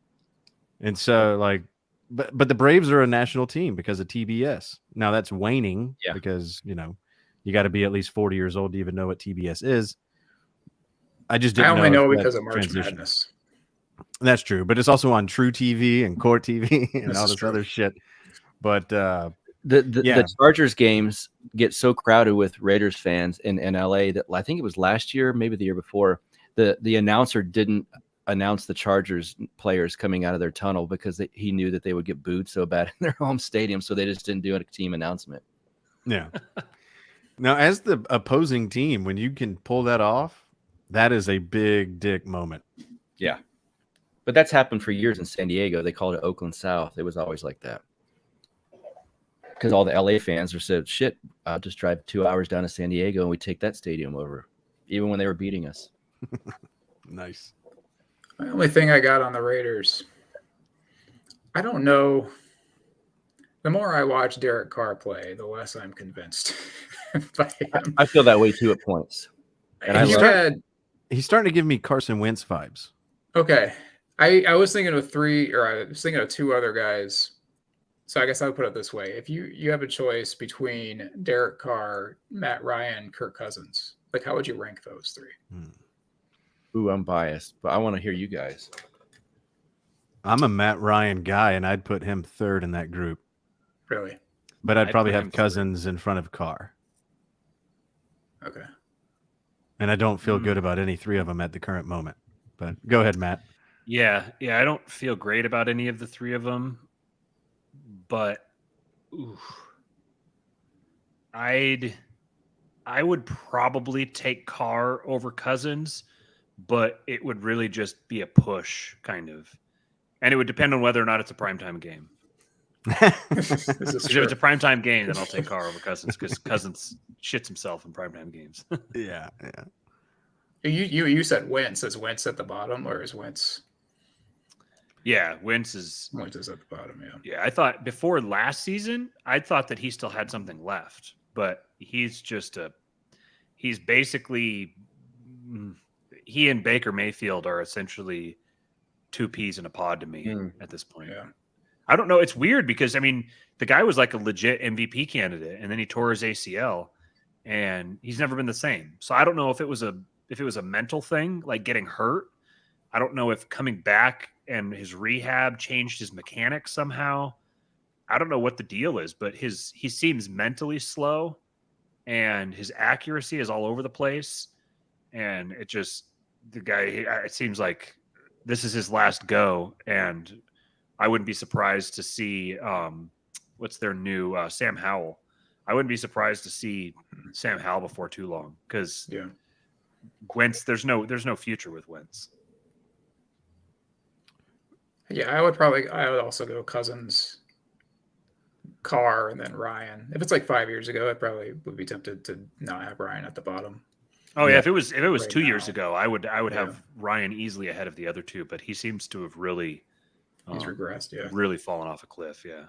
And so but the Braves are a national team because of TBS. Now that's waning because you got to be at least 40 years old to even know what TBS is. I just didn't only know if because that of March transition. Madness. That's true, but it's also on True TV and Court TV and This all is this true. other shit. But The Yeah. Chargers games get so crowded with Raiders fans in LA that I think it was last year, maybe the year before, the announcer didn't announce the Chargers players coming out of their tunnel because he knew that they would get booed so bad in their home stadium, so they just didn't do a team announcement. yeah. Now, as the opposing team, when you can pull that off, that is a big dick moment. Yeah. But that's happened for years in San Diego. They called it Oakland South. It was always like that. Because all the LA fans are said, shit, I'll just drive 2 hours down to San Diego and we take that stadium over, even when they were beating us. Nice. The only thing I got on the Raiders, I don't know. The more I watch Derek Carr play, the less I'm convinced by him. I feel that way too at points. And If you had He's starting to give me Carson Wentz vibes. okay, I was thinking of I was thinking of two other guys. So I guess I would put it this way: if you have a choice between Derek Carr, Matt Ryan, Kirk Cousins, like how would you rank those three? Ooh, I'm biased, but I want to hear you guys. I'm a Matt Ryan guy, and I'd put him third in that group. Really? But I'd I'd probably put him have third. Cousins in front of Carr. Okay. And I don't feel good about any three of them at the current moment. But go ahead, Matt. Yeah, I don't feel great about any of the three of them, but I would probably take Carr over Cousins, but it would really just be a push, kind of, and it would depend on whether or not it's a primetime game. This is Because if true. it's a primetime game, then I'll take Carr over Cousins because Cousins shits himself in primetime games. Yeah. You said Wentz. Is Wentz at the bottom or is Wentz Yeah, Wentz is at the bottom? Yeah. Yeah, I thought before last season, I thought that he still had something left, but he's basically, he and Baker Mayfield are essentially two peas in a pod to me at this point. Yeah. I don't know. It's weird because, I mean, the guy was like a legit MVP candidate and then he tore his ACL and he's never been the same. So I don't know if it was a mental thing, like getting hurt. I don't know if coming back and his rehab changed his mechanics somehow. I don't know what the deal is, but he seems mentally slow and his accuracy is all over the place. And it seems like this is his last go. And I wouldn't be surprised to see, what's their new Sam Howell. I wouldn't be surprised to see Sam Howell before too long because Wentz, there's no future with Wentz. Yeah, I would also go Cousins, Carr, and then Ryan. If it's like 5 years ago, I probably would be tempted to not have Ryan at the bottom. Oh yeah, if it was Right 2 years now. ago, I would have Ryan easily ahead of the other two, but he seems to have really He's regressed, yeah. really fallen off a cliff. Yeah.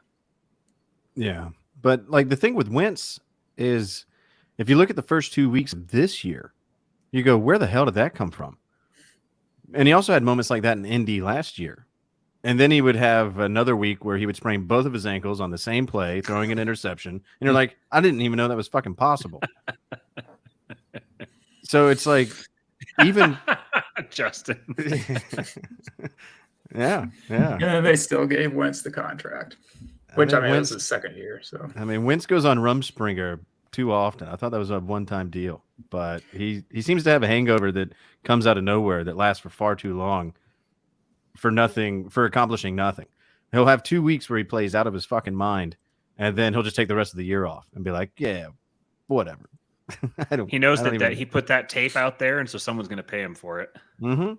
Yeah. But like the thing with Wentz is if you look at the first 2 weeks of this year, you go, where the hell did that come from? And he also had moments like that in Indy last year. And then he would have another week where he would sprain both of his ankles on the same play, throwing an interception. And you're like, I didn't even know that was fucking possible. So it's like, even Justin. yeah. And they still gave Wentz the contract, which I mean, it was his second year. So I mean, Wentz goes on Rumspringer too often. I thought that was a one-time deal, but he seems to have a hangover that comes out of nowhere that lasts for far too long for accomplishing nothing. He'll have 2 weeks where he plays out of his fucking mind, and then he'll just take the rest of the year off and be like, yeah, whatever. He knows that he put that tape out there, and so someone's going to pay him for it. Mm-hmm.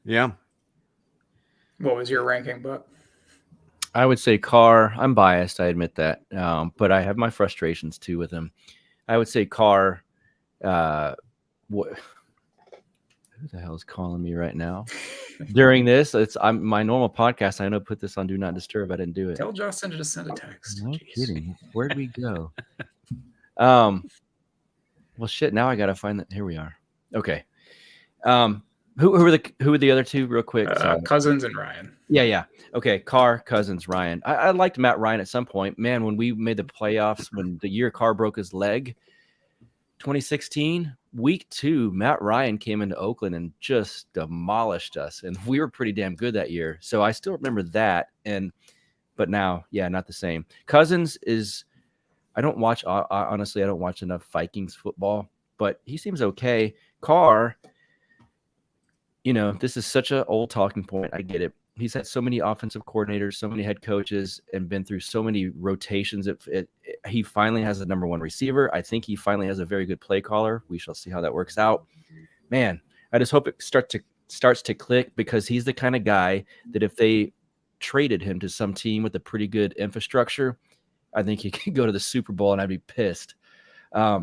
Yeah. what was your ranking, Buck? I would say Carr. I'm biased, I admit that, but I have my frustrations too with him. I would say Carr. Who the hell is calling me right now? During this, I'm my normal podcast. I know put this on Do Not Disturb. I didn't do it. Tell Justin to just send a text. No Jeez. kidding. Where'd we go? Well, shit. Now I gotta find that. Here we are. Okay. Who are the other two, real quick? Sorry. Cousins and Ryan. Yeah. Okay, Carr, Cousins, Ryan. I liked Matt Ryan at some point. Man, when we made the playoffs, when the year Carr broke his leg, 2016, week 2, Matt Ryan came into Oakland and just demolished us, and we were pretty damn good that year. So I still remember that. But now, yeah, not the same. Cousins is. I don't watch. Honestly, I don't watch enough Vikings football, but he seems okay. Carr, this is such an old talking point. I get it. He's had so many offensive coordinators, so many head coaches, and been through so many rotations. He finally has the number 1 receiver. I think he finally has a very good play caller. We shall see how that works out. Man, I just hope it starts to click, because he's the kind of guy that if they traded him to some team with a pretty good infrastructure, I think he could go to the Super Bowl, and I'd be pissed.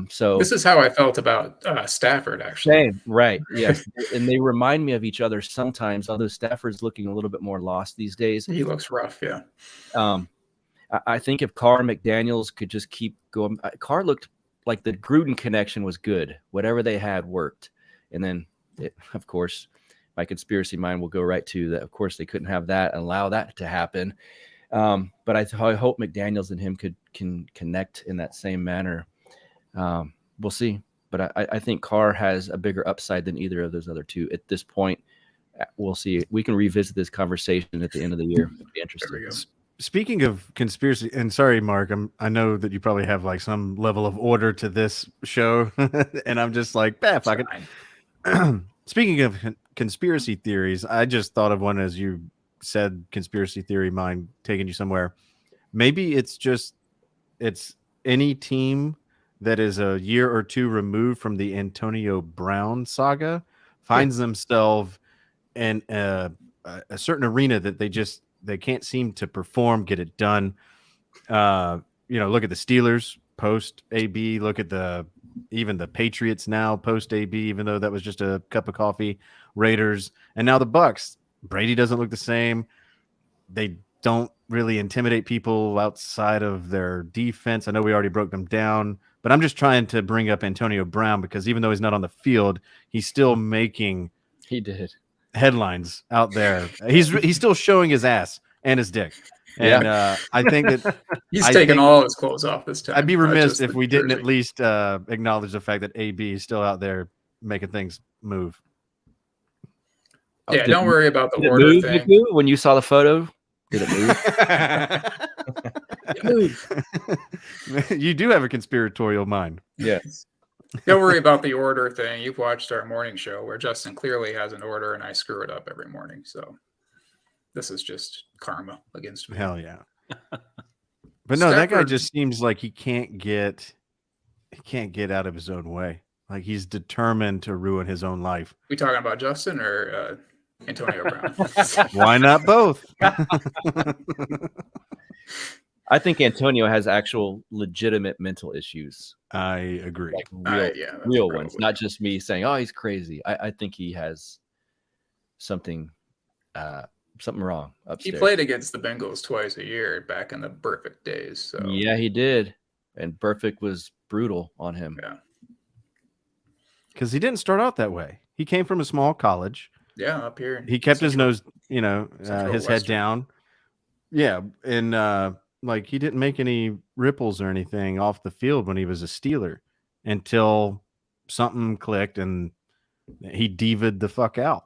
So this is how I felt about Stafford, actually. Same, right? Yes, and they remind me of each other sometimes. Although Stafford's looking a little bit more lost these days. He looks rough, yeah. I think if Carr and McDaniels could just keep going, Carr looked like the Gruden connection was good. Whatever they had worked, and then of course, my conspiracy mind will go right to that. Of course, they couldn't have that and allow that to happen. But I hope McDaniels and him can connect in that same manner. We'll see. But I think Carr has a bigger upside than either of those other two at this point. We'll see. We can revisit this conversation at the end of the year. It'll be interesting. Speaking of conspiracy, and sorry, Mark, I know that you probably have like some level of order to this show, and I'm just like, if I could. Speaking of conspiracy theories, I just thought of one as you said, conspiracy theory mind taking you somewhere. Maybe it's any team that is a year or two removed from the Antonio Brown saga finds themselves in a certain arena that they can't seem to perform, get it done. Look at the Steelers post AB, look at even the Patriots now post AB, even though that was just a cup of coffee, Raiders, and now the Bucks. Brady doesn't look the same. They don't really intimidate people outside of their defense. I know we already broke them down, but I'm just trying to bring up Antonio Brown because even though he's not on the field, he's still making headlines out there. He's still showing his ass and his dick. And I think that he's taking all his clothes off this time. I'd be remiss if we didn't at least acknowledge the fact that AB is still out there making things move. Yeah, don't worry about the order thing. When you saw the photo, did it move? You do have a conspiratorial mind. Yes. Don't worry about the order thing. You've watched our morning show where Justin clearly has an order and I screw it up every morning. So this is just karma against me. Hell yeah. But no, that guy just seems like he can't get out of his own way. Like he's determined to ruin his own life. We talking about Justin or Antonio Brown? Why not both? I think Antonio has actual legitimate mental issues. I agree. Like real ones, not just me saying, "Oh, he's crazy." I think he has something wrong upstairs. He played against the Bengals twice a year back in the Burfict days. So yeah, he did, and Burfict was brutal on him. Yeah, because he didn't start out that way. He came from a small college. Yeah, up here. He kept his nose, his head down. Yeah, and like he didn't make any ripples or anything off the field when he was a Steeler until something clicked and he diva'd the fuck out.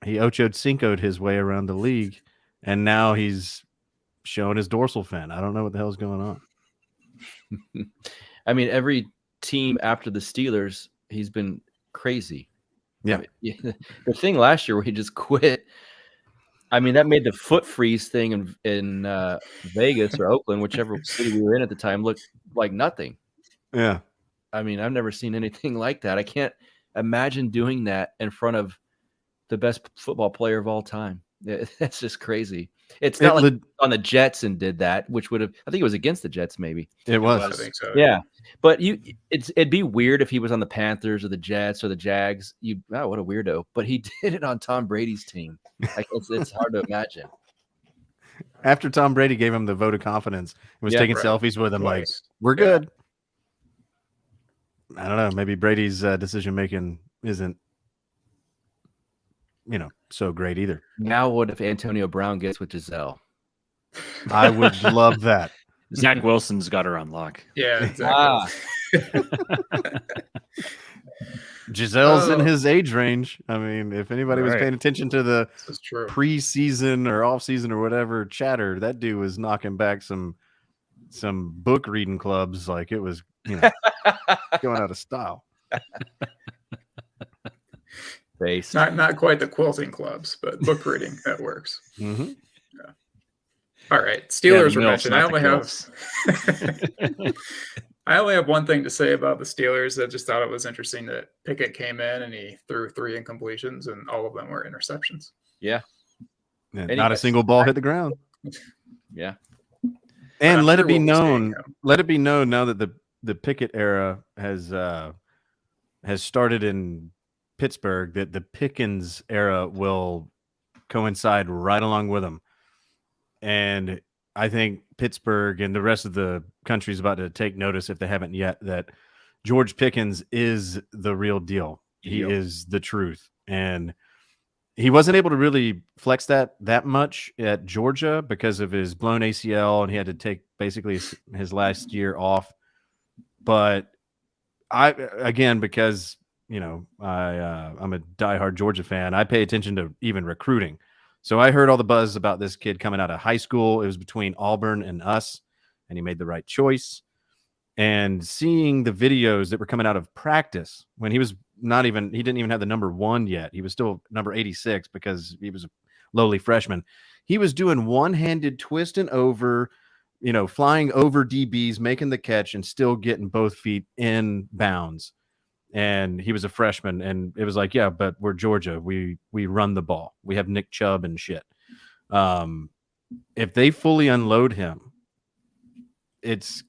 He Ocho Cinco'd his way around the league, and now he's showing his dorsal fin. I don't know what the hell's going on. I mean, every team after the Steelers, he's been crazy. Yeah. I mean, the thing last year where he just quit, I mean, that made the foot freeze thing in Vegas or Oakland, whichever city we were in at the time, look like nothing. Yeah. I mean, I've never seen anything like that. I can't imagine doing that in front of the best football player of all time. That's just crazy. It's not like on the Jets and did that, which would have, I think it was against the Jets, maybe. It was. I think so. Yeah. But it'd be weird if he was on the Panthers or the Jets or the Jags. What a weirdo. But he did it on Tom Brady's team. Like it's hard to imagine. After Tom Brady gave him the vote of confidence, he was taking selfies with him, like, we're good. I don't know. Maybe Brady's decision making isn't, so great either. Now, what if Antonio Brown gets with Giselle? I would love that. Zach Wilson's got her on lock. Yeah, exactly. Gisele's in Oh. his age range. I mean, if anybody was Right. paying attention to the This is true. preseason or off season or whatever chatter, that dude was knocking back some book reading clubs like it was, going out of style. Based. Not quite the quilting clubs, but book reading that works. Mm-hmm. All right, Steelers the were milfs, mentioned. I not the only have I only have one thing to say about the Steelers. I just thought it was interesting that Pickett came in and he threw 3 incompletions, and all of them were interceptions. Yeah. And he not a got single ball hit the ground. Yeah. And I'm let sure it be we'll be seeing known. him. Let it be known now that the Pickett era has started in Pittsburgh, that the Pickens era will coincide right along with him. And I think Pittsburgh and the rest of the country is about to take notice, if they haven't yet, that George Pickens is the real deal. He Yep. is the truth. And he wasn't able to really flex that much at Georgia because of his blown ACL, and he had to take basically his last year off. But because I'm a diehard Georgia fan, I pay attention to even recruiting. So I heard all the buzz about this kid coming out of high school. It was between Auburn and us, and he made the right choice. And seeing the videos that were coming out of practice when he didn't even have the number 1 yet. He was still number 86 because he was a lowly freshman. He was doing one-handed twist and over, flying over DBs, making the catch, and still getting both feet in bounds. And he was a freshman, and it was like, yeah, but we're Georgia. We run the ball. We have Nick Chubb and shit. If they fully unload him, it's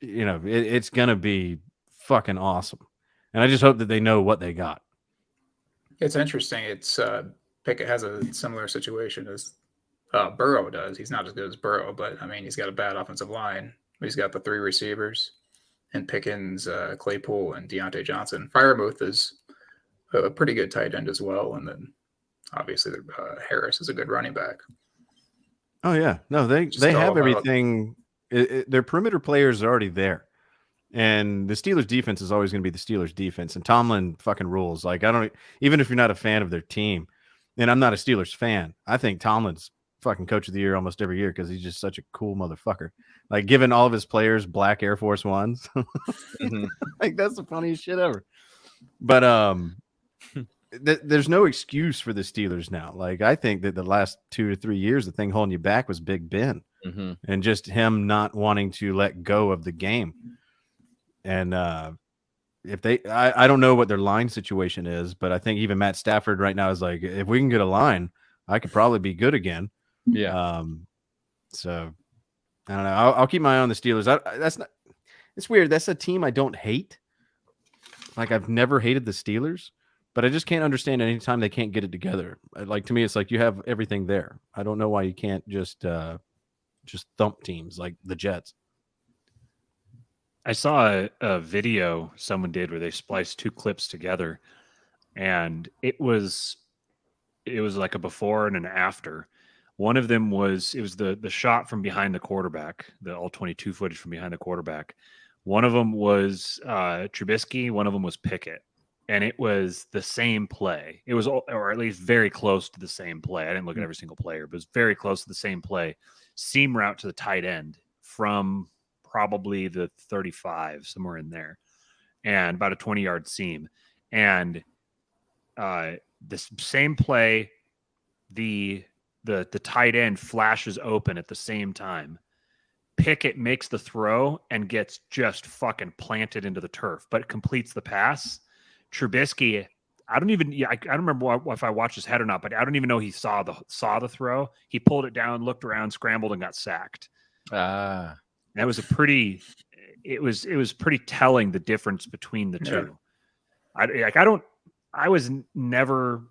gonna be fucking awesome. And I just hope that they know what they got. It's interesting. It's Pickett has a similar situation as Burrow does. He's not as good as Burrow, but I mean, he's got a bad offensive line. He's got the 3 receivers, and Pickens, Claypool, and Deontay Johnson. Freiermuth is a pretty good tight end as well, and then obviously Harris is a good running back. Oh yeah, no, they Just all have about- everything. Their perimeter players are already there, and the Steelers defense is always going to be the Steelers defense. And Tomlin fucking rules. Like, even if you're not a fan of their team, and I'm not a Steelers fan, I think Tomlin's fucking coach of the year almost every year because he's just such a cool motherfucker. Like, giving all of his players black Air Force Ones, like that's the funniest shit ever. But there's no excuse for the Steelers now. Like, I think that the last 2 to 3 years, the thing holding you back was Big Ben. Mm-hmm. And just him not wanting to let go of the game. And if I don't know what their line situation is, but I think even Matt Stafford right now is like, if we can get a line, I could probably be good again. Yeah. So I don't know. I'll keep my eye on the Steelers. It's weird. That's a team I don't hate. Like, I've never hated the Steelers, but I just can't understand any time they can't get it together. Like, to me, it's like you have everything there. I don't know why you can't just thump teams like the Jets. I saw a video someone did where they spliced 2 clips together, and it was like a before and an after. One of them was the shot from behind the quarterback, the all 22 footage from behind the quarterback. One of them was Trubisky. One of them was Pickett, and it was the same play. It was, or at least very close to the same play. I didn't look at every single player, but it was very close to the same play. Seam route to the tight end from probably the 35, somewhere in there, and about a 20-yard seam. And this same play, the tight end flashes open at the same time. Pickett makes the throw and gets just fucking planted into the turf, but completes the pass. Trubisky, I don't remember if I watched his head or not, but I don't even know he saw the throw. He pulled it down, looked around, scrambled, and got sacked. That was it was pretty telling, the difference between the two. I was never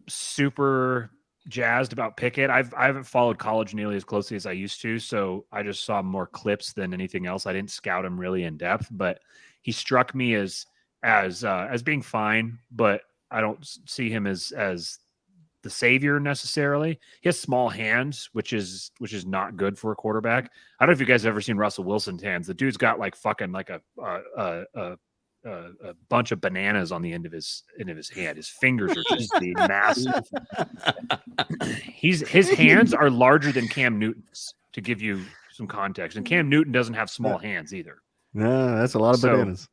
super jazzed about Pickett. I haven't followed college nearly as closely as I used to, so I just saw more clips than anything else. I didn't scout him really in depth, but he struck me as being fine, but I don't see him as the savior necessarily. He has small hands, which is not good for a quarterback. I don't know if you guys have ever seen Russell Wilson's hands. The dude's got like fucking like a a bunch of bananas on the end of his hand. His fingers are just massive. His hands are larger than Cam Newton's, to give you some context. And Cam Newton doesn't have small hands either. No, that's a lot of bananas.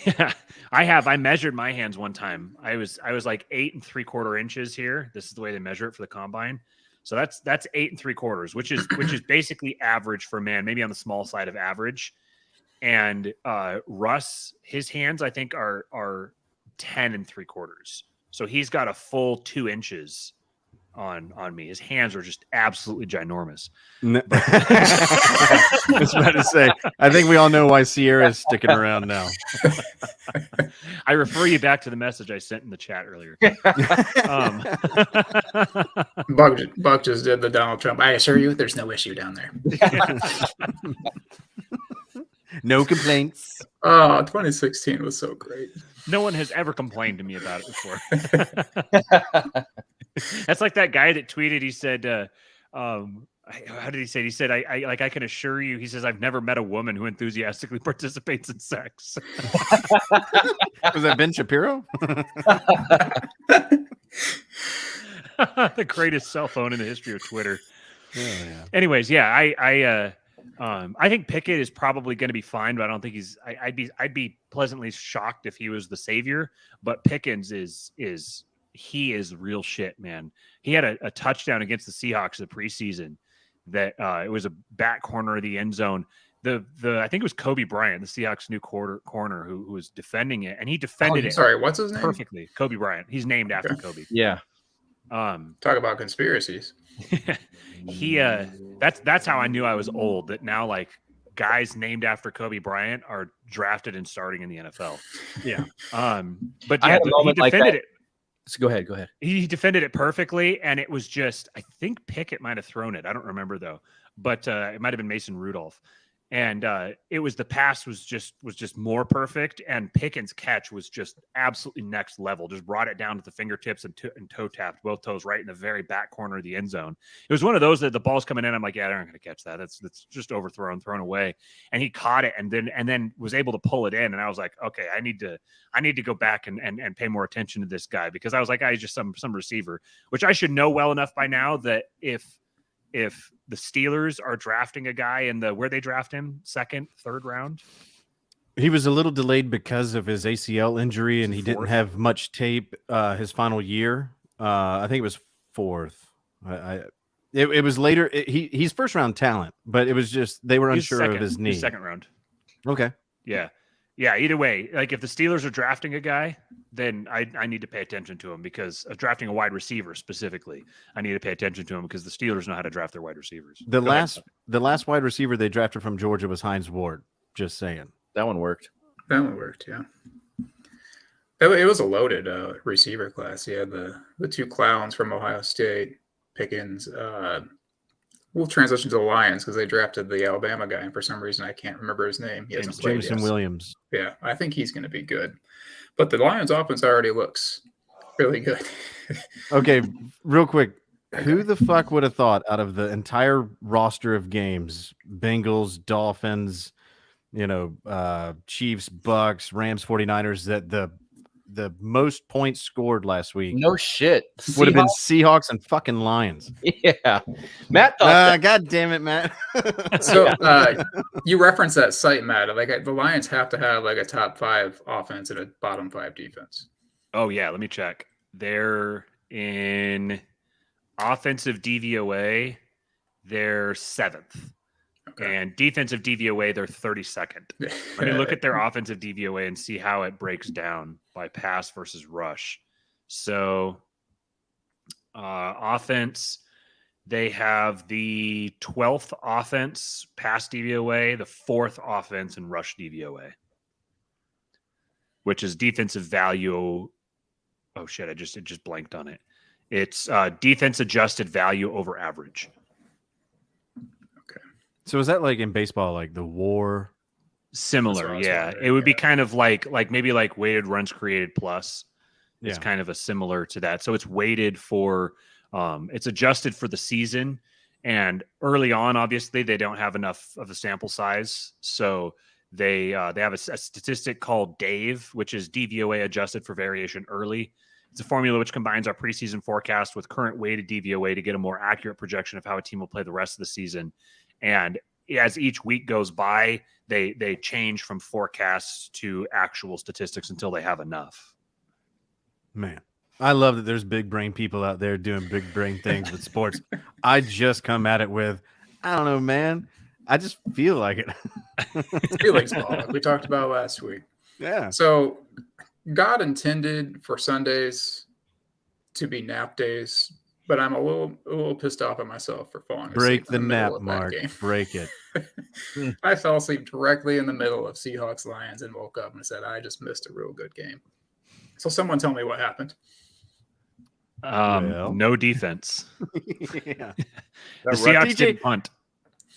Yeah, I measured my hands one time. I was like 8 3/4 inches here. This is the way they measure it for the combine. So that's 8 3/4, which is basically average for a man, maybe on the small side of average. And Russ, his hands I think are 10 3/4. So he's got a full 2 inches on me. His hands are just absolutely ginormous. No. I was about to say, I think we all know why Sierra's sticking around now. I refer you back to the message I sent in the chat earlier. Buck just did the Donald Trump. I assure you, there's no issue down there. No complaints. Oh, 2016 was so great. No one has ever complained to me about it before. That's like that guy that tweeted. He said, how did he say? He said, I can assure you, he says, I've never met a woman who enthusiastically participates in sex. Was that Ben Shapiro? The greatest cell phone in the history of Twitter. Oh, yeah. Anyways, yeah, I think Pickett is probably going to be fine, but I don't think he's. I'd be pleasantly shocked if he was the savior. But Pickens is real shit, man. He had a touchdown against the Seahawks in the preseason that it was a back corner of the end zone. I think it was Kobe Bryant, the Seahawks' new corner who was defending it, and he defended it. Sorry, what's his name? Perfectly. Kobe Bryant. He's named after Kobe. Yeah. Talk about conspiracies. That's how I knew I was old, that now like guys named after Kobe Bryant are drafted and starting in the NFL. Yeah. But I yeah, had a he moment like defended that. it. So go ahead. He defended it perfectly, and it was just, I think Pickett might have thrown it. I don't remember though, but it might have been Mason Rudolph. And it was, the pass was just more perfect, and Pickens' catch was just absolutely next level. Just brought it down to the fingertips and toe tapped both toes right in the very back corner of the end zone. It was one of those that the ball's coming in. I'm like, yeah, they're not going to catch that. That's just overthrown, thrown away. And he caught it, and then was able to pull it in. And I was like, okay, I need to go back and pay more attention to this guy, because I was like, he's just some receiver, which I should know well enough by now that if the Steelers are drafting a guy in where they draft him, 2nd, 3rd round. He was a little delayed because of his ACL injury, and he didn't have much tape his final year. I think it was 4th. It was later. He's first round talent, but it was just they were unsure of his knee. 2nd round. Okay. Yeah. Either way, like if the Steelers are drafting a guy, then I need to pay attention to him, because of drafting a wide receiver specifically. I need to pay attention to him because the Steelers know how to draft their wide receivers. The last wide receiver they drafted from Georgia was Hines Ward. Just saying. That one worked. That one worked, yeah. It was a loaded receiver class. You had the two clowns from Ohio State, Pickens. We'll transition to the Lions because they drafted the Alabama guy, and for some reason I can't remember his name. He hasn't played Jameson yet. Williams. Yeah, I think he's going to be good. But the Lions offense already looks really good. Okay, real quick. Who the fuck would have thought, out of the entire roster of games, Bengals, Dolphins, Chiefs, Bucks, Rams, 49ers, that the most points scored last week No shit. would have been Seahawks and fucking Lions? Yeah. Matt thought God damn it, Matt. So you referenced that site, Matt. Like the Lions have to have like a top 5 offense and a bottom 5 defense. Oh yeah, let me check. They're in offensive DVOA, they're 7th. Okay. And defensive DVOA, they're 32nd. Let me look at their offensive DVOA and see how it breaks down by pass versus rush. So offense, they have the 12th offense pass DVOA, the 4th offense and rush DVOA, which is defensive value. Oh shit, it just blanked on it. It's defense adjusted value over average. So is that like in baseball, like the WAR? Similar, yeah. It would be kind of like maybe like weighted runs created plus. It's Yeah. kind of a similar to that. So it's weighted for, it's adjusted for the season. And early on, obviously, they don't have enough of a sample size. So They have a statistic called DAVE, which is DVOA adjusted for variation early. It's a formula which combines our preseason forecast with current weighted DVOA to get a more accurate projection of how a team will play the rest of the season. And as each week goes by, they change from forecasts to actual statistics until they have enough. Man, I love that there's big brain people out there doing big brain things with sports. I just come at it with, I don't know, man. I just feel like it. It's feelings ball, like we talked about last week. Yeah. So God intended for Sundays to be nap days, but I'm a little pissed off at myself for falling asleep. Break the in middle nap, of that Mark. game. Break it. I fell asleep directly in the middle of Seahawks Lions and woke up and said, I just missed a real good game. So someone tell me what happened. Well. No defense. Yeah. The Seahawks didn't punt.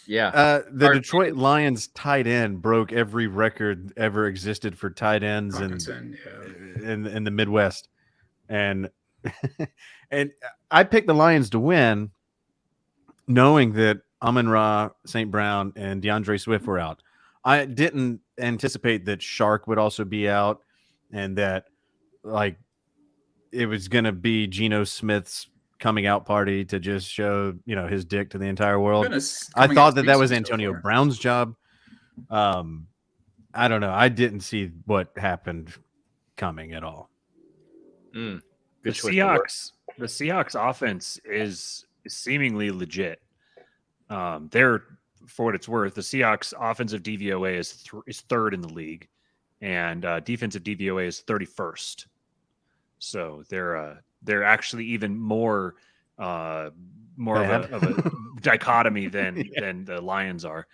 Yeah. The Detroit Lions tight end broke every record ever existed for tight ends in the Midwest. And and I picked the Lions to win, knowing that Amon-Ra, St. Brown, and DeAndre Swift were out. I didn't anticipate that Shark would also be out, and that like it was going to be Geno Smith's coming out party to just show, his dick to the entire world. I thought that was Antonio Brown's job. I don't know. I didn't see what happened coming at all. The Seahawks offense is seemingly legit. They're, for what it's worth, the Seahawks offensive DVOA is third in the league, and defensive DVOA is 31st. So they're actually even more of a dichotomy than the Lions are.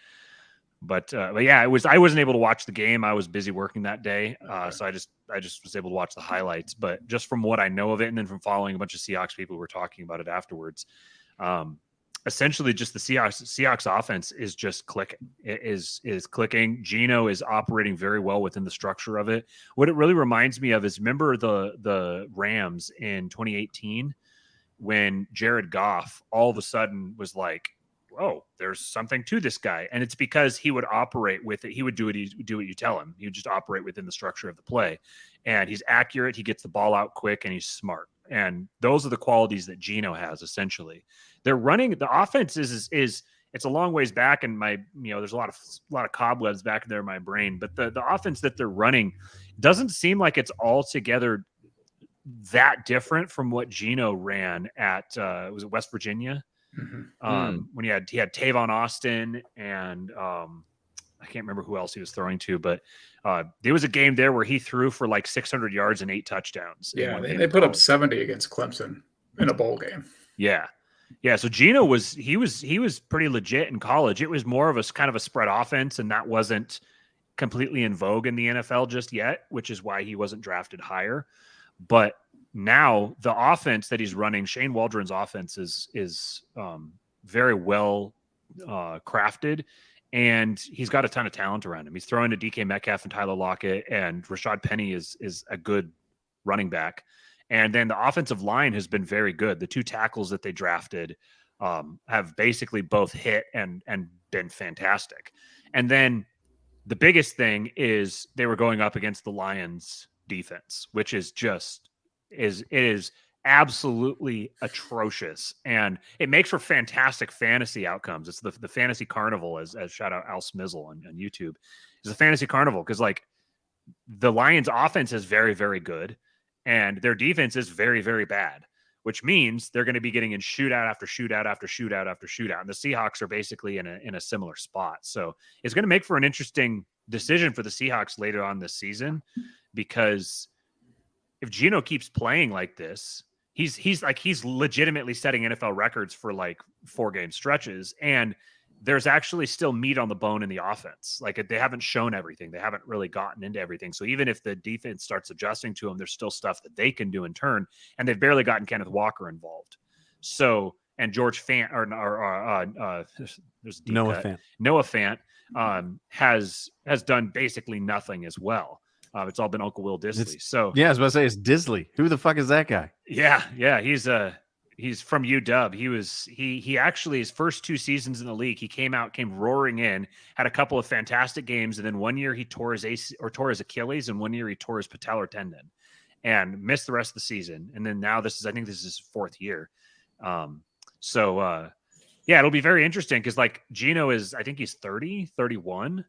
But yeah, I wasn't able to watch the game. I was busy working that day, so I just was able to watch the highlights. But just from what I know of it, and then from following a bunch of Seahawks people who were talking about it afterwards, essentially just the Seahawks offense is just clicking. It is clicking. Geno is operating very well within the structure of it. What it really reminds me of is, remember the Rams in 2018 when Jared Goff all of a sudden was like, oh, there's something to this guy. And it's because he would operate with it. He would do what you tell him. He would just operate within the structure of the play. And he's accurate. He gets the ball out quick, and he's smart. And those are the qualities that Geno has, essentially. They're running the offense is it's a long ways back, and there's a lot of cobwebs back there in my brain. But the offense that they're running doesn't seem like it's altogether that different from what Geno ran at was it West Virginia? Mm-hmm. When he had Tavon Austin and I can't remember who else he was throwing to, but there was a game there where he threw for like 600 yards and 8 touchdowns. Yeah, they put up 70 against Clemson in a bowl game. Yeah. So Geno was pretty legit in college. It was more of a kind of a spread offense, and that wasn't completely in vogue in the NFL just yet, which is why he wasn't drafted higher. But now the offense that he's running, Shane Waldron's offense is very well crafted, and he's got a ton of talent around him. He's throwing to DK Metcalf and Tyler Lockett, and Rashad Penny is a good running back. And then the offensive line has been very good. The 2 tackles that they drafted have basically both hit and been fantastic. And then the biggest thing is they were going up against the Lions defense, which is it is absolutely atrocious, and it makes for fantastic fantasy outcomes. It's the fantasy carnival, as shout out Al Smizzle on YouTube. It's a fantasy carnival because like the Lions offense is very, very good, and their defense is very, very bad, which means they're going to be getting in shootout after shootout after shootout after shootout. And the Seahawks are basically in a similar spot. So it's going to make for an interesting decision for the Seahawks later on this season, because if Geno keeps playing like this, he's legitimately setting NFL records for like 4-game stretches, and there's actually still meat on the bone in the offense. Like they haven't shown everything. They haven't really gotten into everything. So even if the defense starts adjusting to them, there's still stuff that they can do in turn, and they've barely gotten Kenneth Walker involved. So, and George Fant there's Noah Fant has done basically nothing as well. It's all been Uncle Will Dissly. So yeah, I was about to say it's Disley. Who the fuck is that guy? Yeah, he's He's from UW. He actually, his first 2 seasons in the league, he came roaring in, had a couple of fantastic games, and then one year he tore his Achilles, and one year he tore his patellar tendon and missed the rest of the season. And then now I think this is his 4th year. Yeah, it'll be very interesting because like Geno is, I think he's 30, 31,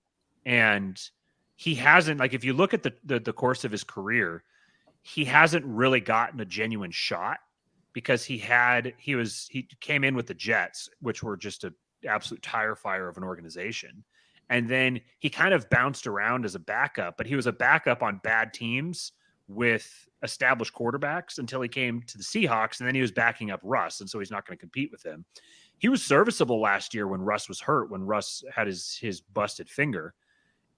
and he hasn't, like, if you look at the course of his career, he hasn't really gotten a genuine shot because he came in with the Jets, which were just an absolute tire fire of an organization. And then he kind of bounced around as a backup, but he was a backup on bad teams with established quarterbacks until he came to the Seahawks, and then he was backing up Russ, and so he's not going to compete with him. He was serviceable last year when Russ was hurt, when Russ had his busted finger,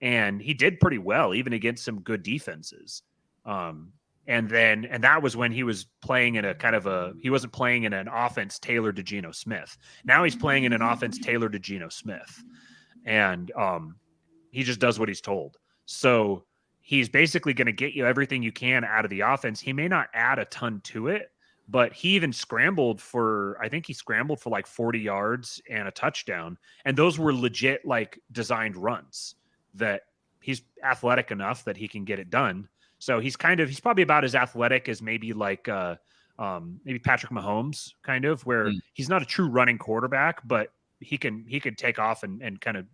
and he did pretty well, even against some good defenses. And that was when he was playing in he wasn't playing in an offense tailored to Geno Smith. Now he's playing in an offense tailored to Geno Smith. And he just does what he's told. So he's basically going to get you everything you can out of the offense. He may not add a ton to it, but he even scrambled for like 40 yards and a touchdown. And those were legit, like, designed runs that he's athletic enough that he can get it done. So he's probably about as athletic as maybe like maybe Patrick Mahomes, kind of, where he's not a true running quarterback, but he can take off and kind of.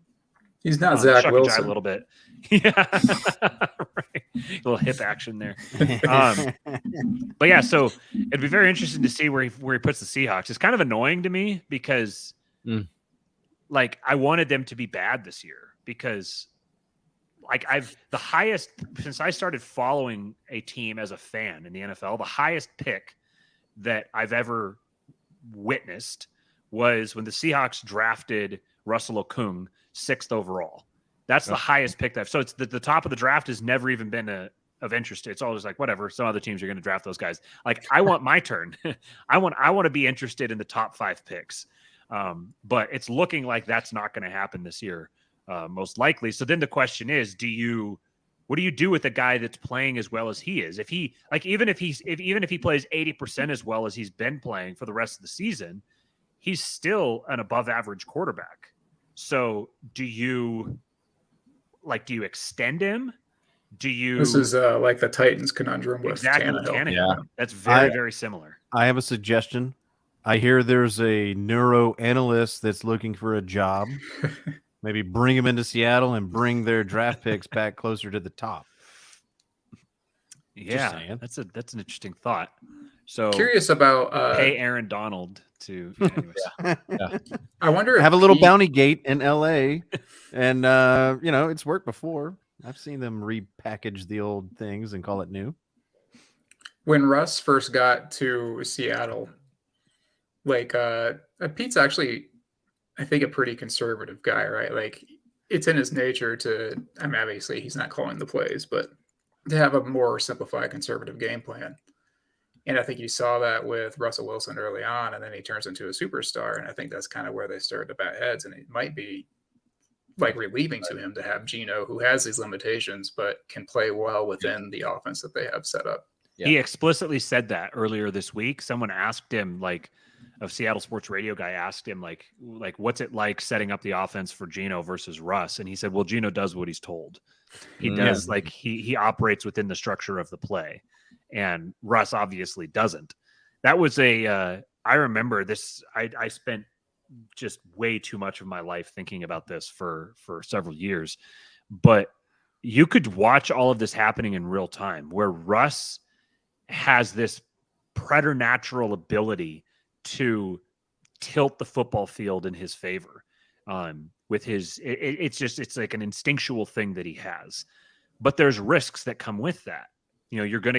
He's not Zach Wilson a little bit. Yeah, right. A little hip action there. But yeah, so it'd be very interesting to see where he puts the Seahawks. It's kind of annoying to me because, like, I wanted them to be bad this year because, like, the highest since I started following a team as a fan in the NFL, the highest pick that I've ever witnessed was when the Seahawks drafted Russell Okung 6th overall. That's the highest pick so it's the top of the draft has never even been of interest. It's always like, whatever, some other teams are going to draft those guys. Like, I want my turn. I want to be interested in the top 5 picks. But it's looking like that's not going to happen this year. Most likely. So then the question is, what do you do with a guy that's playing as well as he is? Even if he plays 80% as well as he's been playing for the rest of the season, he's still an above average quarterback. So do you extend him? This is like the Titans conundrum with Tannehill. Yeah, that's very similar. I have a suggestion. I hear there's a neuro analyst that's looking for a job. Maybe bring them into Seattle and bring their draft picks back closer to the top. Yeah, that's an interesting thought. So curious about pay Aaron Donald to. Yeah. I wonder if have a little bounty gate in LA, and it's worked before. I've seen them repackage the old things and call it new. When Russ first got to Seattle, like Pete's actually, I think, a pretty conservative guy, right? Like, it's in his nature to, I mean, obviously he's not calling the plays, but to have a more simplified conservative game plan. And I think you saw that with Russell Wilson early on, and then he turns into a superstar. And I think that's kind of where they started to bat heads. And it might be like relieving to him to have Geno, who has these limitations, but can play well within the offense that they have set up. Yeah. He explicitly said that earlier this week. Someone asked him, like, a Seattle sports radio guy asked him, like, what's it like setting up the offense for Geno versus Russ? And he said, well, Geno does what he's told. He does, like, he operates within the structure of the play, and Russ obviously doesn't. That was I remember this. I spent just way too much of my life thinking about this for several years, but you could watch all of this happening in real time, where Russ has this preternatural ability to tilt the football field in his favor. With his, it's like an instinctual thing that he has, but there's risks that come with that. You know, he's going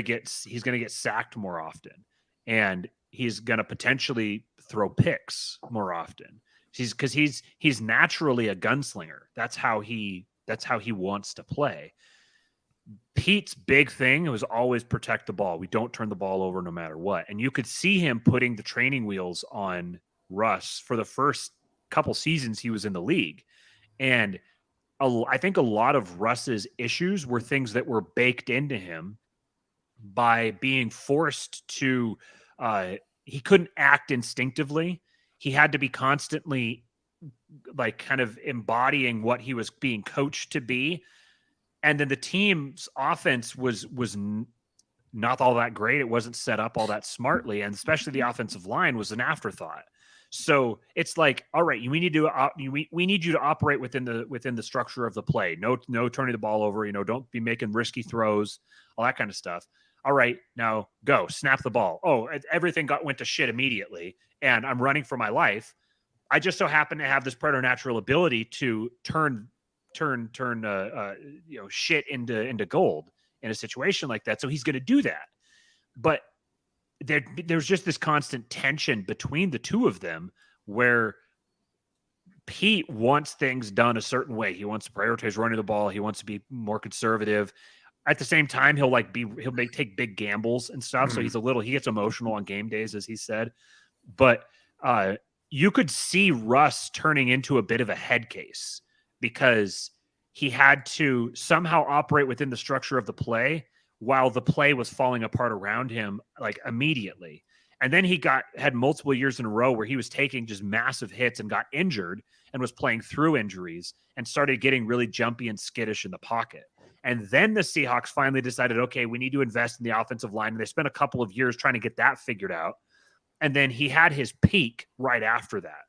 to get sacked more often, and he's going to potentially throw picks more often. He's naturally a gunslinger. That's how he wants to play. Pete's big thing was always protect the ball. We don't turn the ball over no matter what. And you could see him putting the training wheels on Russ for the first couple seasons he was in the league. And I think a lot of Russ's issues were things that were baked into him by being forced to he couldn't act instinctively. He had to be constantly like kind of embodying what he was being coached to be. And then the team's offense was not all that great. It wasn't set up all that smartly, and especially the offensive line was an afterthought. So it's like, all right, we need you to operate within the structure of the play. No turning the ball over. Don't be making risky throws, all that kind of stuff. All right, now go snap the ball. Oh, everything went to shit immediately, and I'm running for my life. I just so happen to have this preternatural ability to turn shit into gold in a situation like that. So he's going to do that, but there's just this constant tension between the two of them where Pete wants things done a certain way. He wants to prioritize running the ball. He wants to be more conservative. At the same time, he'll take big gambles and stuff. So he gets emotional on game days, as he said. But you could see Russ turning into a bit of a head case because he had to somehow operate within the structure of the play while the play was falling apart around him, like immediately. And then he had multiple years in a row where he was taking just massive hits and got injured and was playing through injuries and started getting really jumpy and skittish in the pocket. And then the Seahawks finally decided, okay, we need to invest in the offensive line. And they spent a couple of years trying to get that figured out. And then he had his peak right after that,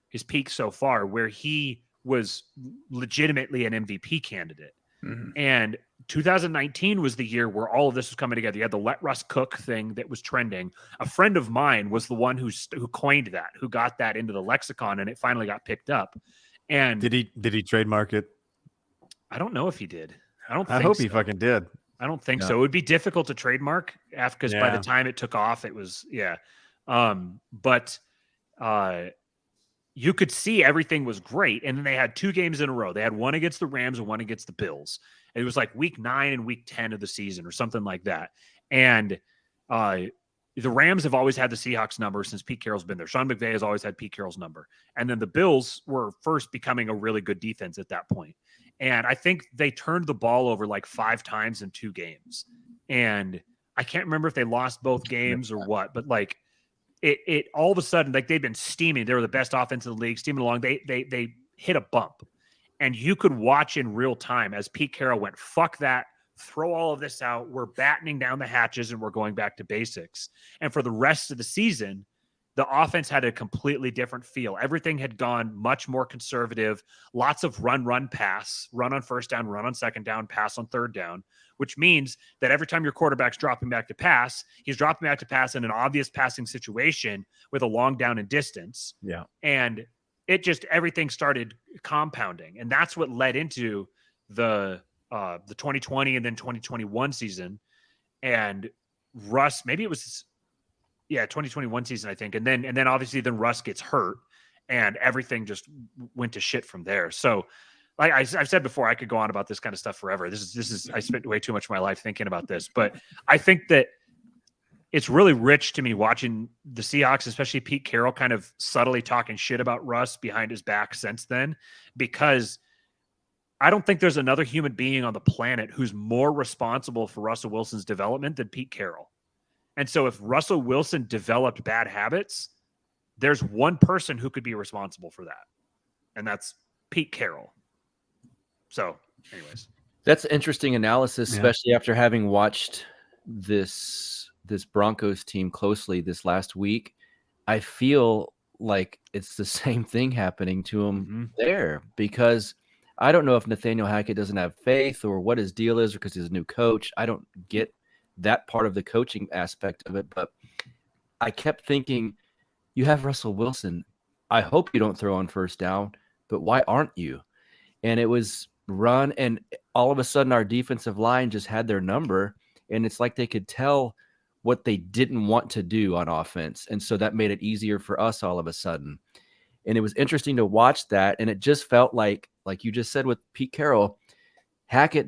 his peak so far, where he was legitimately an MVP candidate. Mm-hmm. And 2019 was the year where all of this was coming together. You had the let Russ cook thing that was trending. A friend of mine was the one who coined that, who got that into the lexicon, and it finally got picked up. And did he trademark it? I don't know if he did. I hope he fucking did. I don't think so. It would be difficult to trademark because by the time it took off, it was you could see everything was great. And then they had 2 games in a row. They had one against the Rams and one against the Bills. It was like week 9 and week 10 of the season or something like that. And the Rams have always had the Seahawks number since Pete Carroll's been there. Sean McVay has always had Pete Carroll's number. And then the Bills were first becoming a really good defense at that point. And I think they turned the ball over like 5 times in 2 games. And I can't remember if they lost both games or what, but like it all of a sudden, like they've been steaming. They were the best offense in the league, steaming along. They hit a bump. And you could watch in real time as Pete Carroll went, fuck that, throw all of this out. We're battening down the hatches and we're going back to basics. And for the rest of the season, the offense had a completely different feel. Everything had gone much more conservative, lots of run, pass, run on first down, run on second down, pass on third down, which means that every time your quarterback's dropping back to pass, he's dropping back to pass in an obvious passing situation with a long down and distance. Yeah. And it just, everything started compounding. And that's what led into the 2020 and then 2021 season. And Russ, maybe it was 2021 season, I think. And then obviously then Russ gets hurt and everything just went to shit from there. So like I've said before, I could go on about this kind of stuff forever. This is I spent way too much of my life thinking about this, but I think that it's really rich to me watching the Seahawks, especially Pete Carroll, kind of subtly talking shit about Russ behind his back since then, because I don't think there's another human being on the planet who's more responsible for Russell Wilson's development than Pete Carroll. And so if Russell Wilson developed bad habits, there's one person who could be responsible for that, and that's Pete Carroll. So, anyways. That's interesting analysis, especially after having watched this Broncos team closely this last week. I feel like it's the same thing happening to him there, because I don't know if Nathaniel Hackett doesn't have faith or what his deal is, or because he's a new coach. I don't get that part of the coaching aspect of it, but I kept thinking, you have Russell Wilson. I hope you don't throw on first down, but why aren't you? And it was run, and all of a sudden our defensive line just had their number, and it's like they could tell what they didn't want to do on offense. And so that made it easier for us all of a sudden. And it was interesting to watch that. And it just felt like you just said with Pete Carroll, Hackett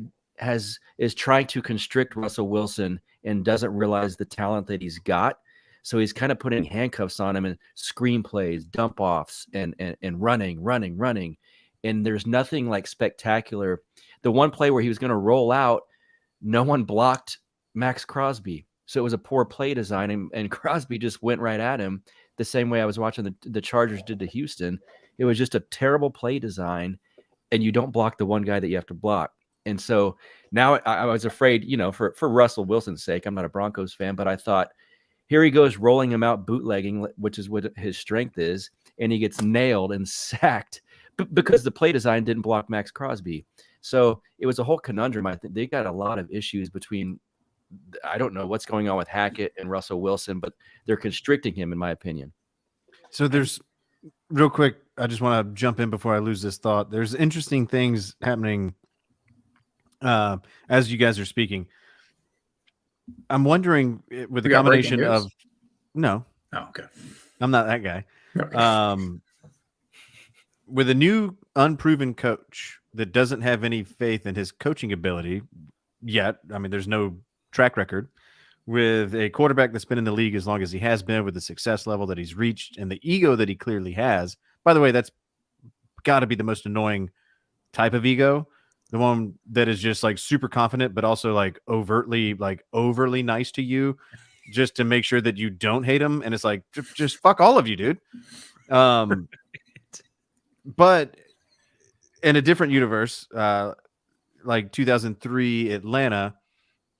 is trying to constrict Russell Wilson and doesn't realize the talent that he's got. So he's kind of putting handcuffs on him and screen plays, dump offs, and running. And there's nothing like spectacular. The one play where he was going to roll out, no one blocked Max Crosby. So it was a poor play design, and Crosby just went right at him the same way I was watching the Chargers did to Houston. It was just a terrible play design, and you don't block the one guy that you have to block. And so now I was afraid, for Russell Wilson's sake, I'm not a Broncos fan, but I thought, here he goes rolling him out bootlegging, which is what his strength is, and he gets nailed and sacked because the play design didn't block Max Crosby. So it was a whole conundrum. I think they got a lot of issues between, I don't know what's going on with Hackett and Russell Wilson, but they're constricting him, in my opinion. So there's, real quick, I just want to jump in before I lose this thought. There's interesting things happening as you guys are speaking. I'm wondering with the combination of no. Oh, okay. I'm not that guy. Okay. With a new unproven coach that doesn't have any faith in his coaching ability yet. I mean, there's no track record. With a quarterback that's been in the league as long as he has been, with the success level that he's reached and the ego that he clearly has. By the way, that's got to be the most annoying type of ego. The one that is just like super confident, but also like overtly, like overly nice to you just to make sure that you don't hate him. And it's like, just fuck all of you, dude. But in a different universe, like 2003 Atlanta,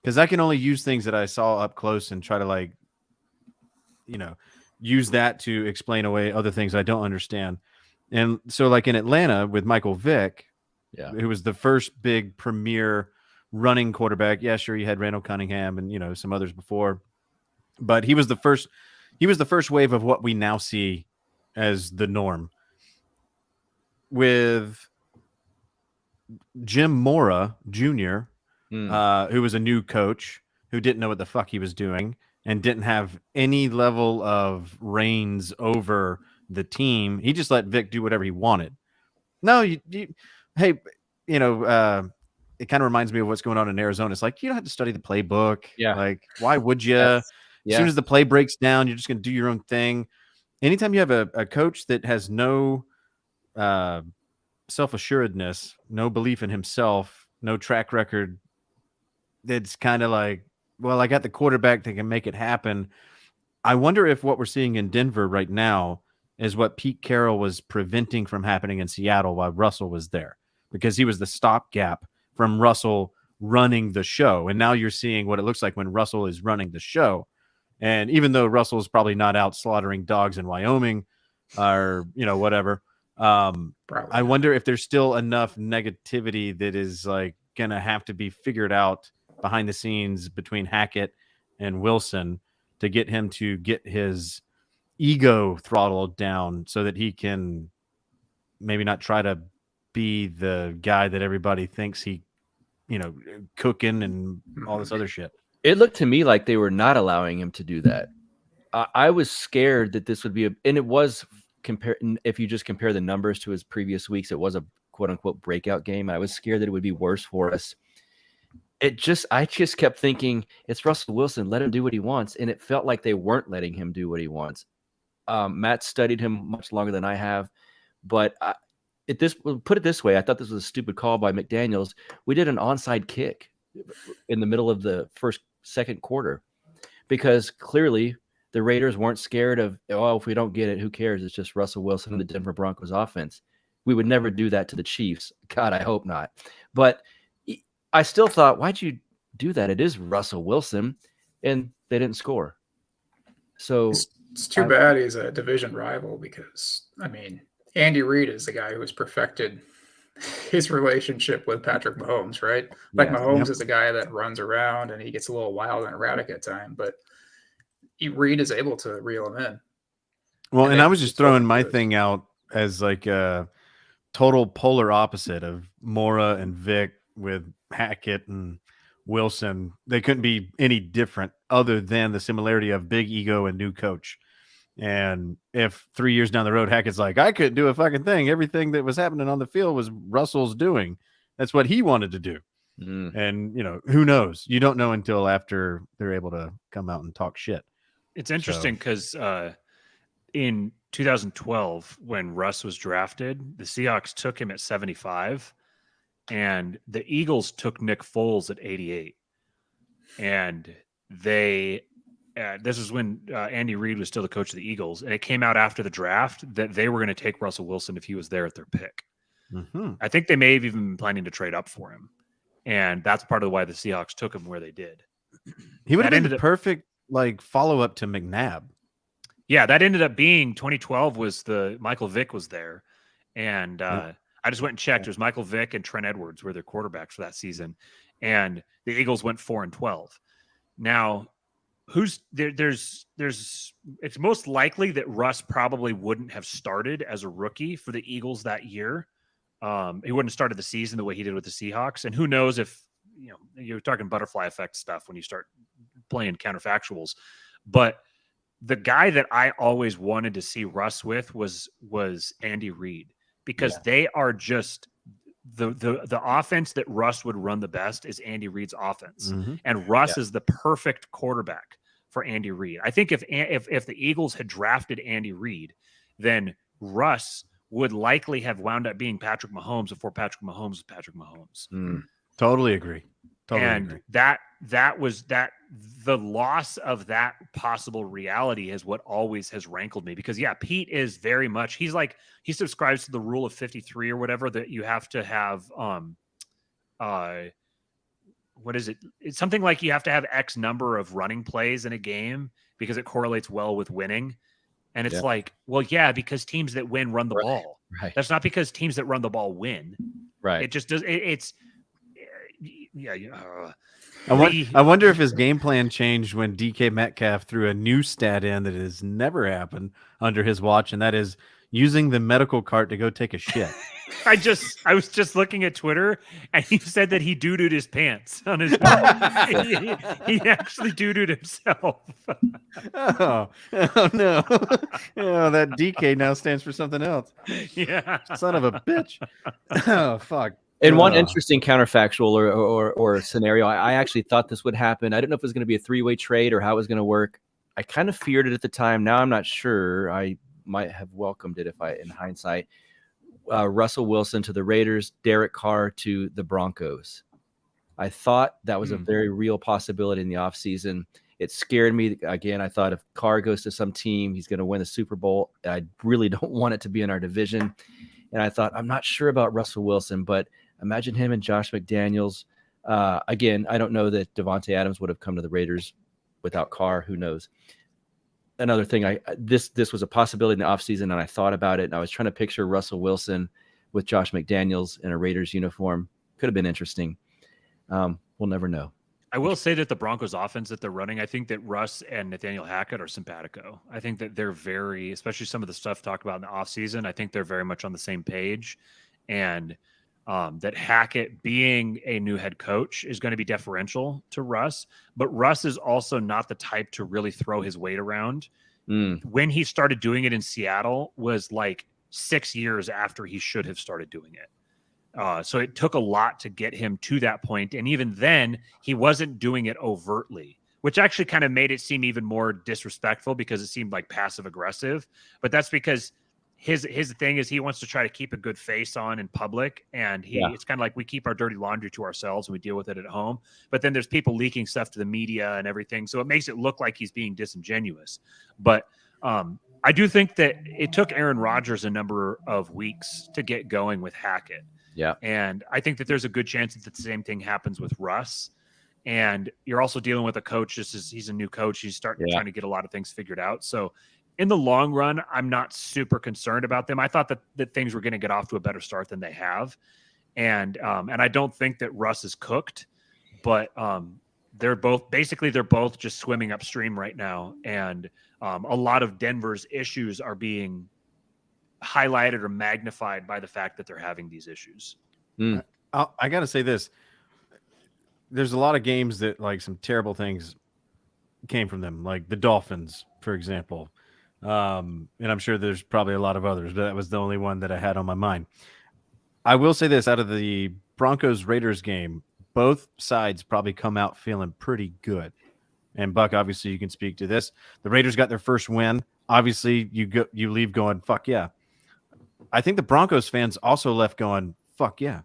because I can only use things that I saw up close and try to like, use that to explain away other things I don't understand. And so like in Atlanta with Michael Vick, who was the first big premier running quarterback. Yeah, sure. You had Randall Cunningham and, some others before, but he was the first wave of what we now see as the norm. With Jim Mora Jr., who was a new coach who didn't know what the fuck he was doing and didn't have any level of reins over the team. He just let Vic do whatever he wanted. No, hey, it kind of reminds me of what's going on in Arizona. It's like, you don't have to study the playbook. Yeah. Like, why would you? Yes. As soon as the play breaks down, you're just going to do your own thing. Anytime you have a coach that has no self-assuredness, no belief in himself, no track record, that's kind of like, well, I got the quarterback that can make it happen. I wonder if what we're seeing in Denver right now is what Pete Carroll was preventing from happening in Seattle while Russell was there, because he was the stopgap from Russell running the show. And now you're seeing what it looks like when Russell is running the show. And even though Russell's probably not out slaughtering dogs in Wyoming or, whatever, I wonder if there's still enough negativity that is like going to have to be figured out behind the scenes between Hackett and Wilson to get him to get his ego throttled down so that he can maybe not try to be the guy that everybody thinks he, cooking and all this other shit. It looked to me like they were not allowing him to do that. I was scared that this would be and it was if you just compare the numbers to his previous weeks, it was a quote unquote breakout game. I was scared that it would be worse for us. I just kept thinking, it's Russell Wilson, let him do what he wants. And it felt like they weren't letting him do what he wants. Matt studied him much longer than I have, but put it this way, I thought this was a stupid call by McDaniels. We did an onside kick in the middle of the second quarter, because clearly the Raiders weren't scared of, if we don't get it, who cares? It's just Russell Wilson and the Denver Broncos offense. We would never do that to the Chiefs. God, I hope not. But I still thought, why'd you do that? It is Russell Wilson, and they didn't score. So it's too bad he's a division rival, because, Andy Reid is the guy who has perfected his relationship with Patrick Mahomes, right? Like Mahomes is a guy that runs around and he gets a little wild and erratic at times, but Reid is able to reel him in. Well, and I was just throwing my thing out as like a total polar opposite of Mora and Vic with Hackett and Wilson. They couldn't be any different other than the similarity of big ego and new coach. And if 3 years down the road, Hackett's like, I couldn't do a fucking thing. Everything that was happening on the field was Russell's doing. That's what he wanted to do. And, who knows? You don't know until after they're able to come out and talk shit. It's interesting because in 2012, when Russ was drafted, the Seahawks took him at 75, and the Eagles took Nick Foles at 88. And they this is when Andy Reid was still the coach of the Eagles, and it came out after the draft that they were going to take Russell Wilson if he was there at their pick. Mm-hmm. I think they may have even been planning to trade up for him, and that's part of why the Seahawks took him where they did. He would have That been ended the up- perfect like follow up to McNabb. Yeah, that ended up being 2012 was the Michael Vick was there. And Yeah. I just went and checked. It was Michael Vick and Trent Edwards were their quarterbacks for that season. And the Eagles went 4-12. Now, there's it's most likely that Russ probably wouldn't have started as a rookie for the Eagles that year. He wouldn't have started the season the way he did with the Seahawks. And who knows if, you're talking butterfly effect stuff when you start playing counterfactuals. But the guy that I always wanted to see Russ with was Andy Reid, because they are just the offense that Russ would run the best is Andy Reid's offense. Mm-hmm. And Russ is the perfect quarterback for Andy Reid. I think if the Eagles had drafted Andy Reid, then Russ would likely have wound up being Patrick Mahomes before Patrick Mahomes was Patrick Mahomes. Totally agree. And that was the loss of that possible reality is what always has rankled me, because Pete is very much, he subscribes to the rule of 53 or whatever, that you have to have, what is it? It's something like you have to have X number of running plays in a game because it correlates well with winning. And it's like, well, yeah, because teams that win run the ball. Right. That's not because teams that run the ball win. Right. It just does. I wonder if his game plan changed when DK Metcalf threw a new stat in that has never happened under his watch, and that is using the medical cart to go take a shit. I was just looking at Twitter, and he said that he doo-dooed his pants on his. he actually doo-dooed himself. Oh no! Oh, that DK now stands for something else. Yeah, Son of a bitch. Oh fuck. And one interesting counterfactual or scenario, I actually thought this would happen. I didn't know if it was going to be a three-way trade or how it was going to work. I kind of feared it at the time. Now I'm not sure. I might have welcomed it in hindsight. Russell Wilson to the Raiders, Derek Carr to the Broncos. I thought that was a very real possibility in the offseason. It scared me. Again, I thought if Carr goes to some team, he's going to win the Super Bowl. I really don't want it to be in our division. And I thought, I'm not sure about Russell Wilson, but imagine him and Josh McDaniels. Again, I don't know that Devontae Adams would have come to the Raiders without Carr. Who knows? Another thing, this was a possibility in the offseason, and I thought about it, and I was trying to picture Russell Wilson with Josh McDaniels in a Raiders uniform. Could have been interesting. We'll never know. I will say that the Broncos offense that they're running, I think that Russ and Nathaniel Hackett are simpatico. I think that they're very, especially some of the stuff talked about in the offseason, I think they're very much on the same page. And that Hackett being a new head coach is going to be deferential to Russ, but Russ is also not the type to really throw his weight around. When he started doing it in Seattle was like 6 years after he should have started doing it. So it took a lot to get him to that point. And even then he wasn't doing it overtly, which actually kind of made it seem even more disrespectful because it seemed like passive aggressive, but that's because his thing is he wants to try to keep a good face on in public. And it's kind of like we keep our dirty laundry to ourselves and we deal with it at home. But then there's people leaking stuff to the media and everything. So it makes it look like he's being disingenuous. But I do think that it took Aaron Rodgers a number of weeks to get going with Hackett. Yeah. And I think that there's a good chance that the same thing happens with Russ. And you're also dealing with a coach. He's a new coach. He's trying to get a lot of things figured out. So in the long run, I'm not super concerned about them. I thought that things were going to get off to a better start than they have. And I don't think that Russ is cooked, but they're both just swimming upstream right now. And a lot of Denver's issues are being highlighted or magnified by the fact that they're having these issues. I got to say this. There's a lot of games that like some terrible things came from them, like the Dolphins, for example. And I'm sure there's probably a lot of others, but that was the only one that I had on my mind. I will say this, out of the Broncos-Raiders game, both sides probably come out feeling pretty good. And Buck, obviously you can speak to this. The Raiders got their first win. Obviously you leave going, fuck yeah. I think the Broncos fans also left going, fuck yeah.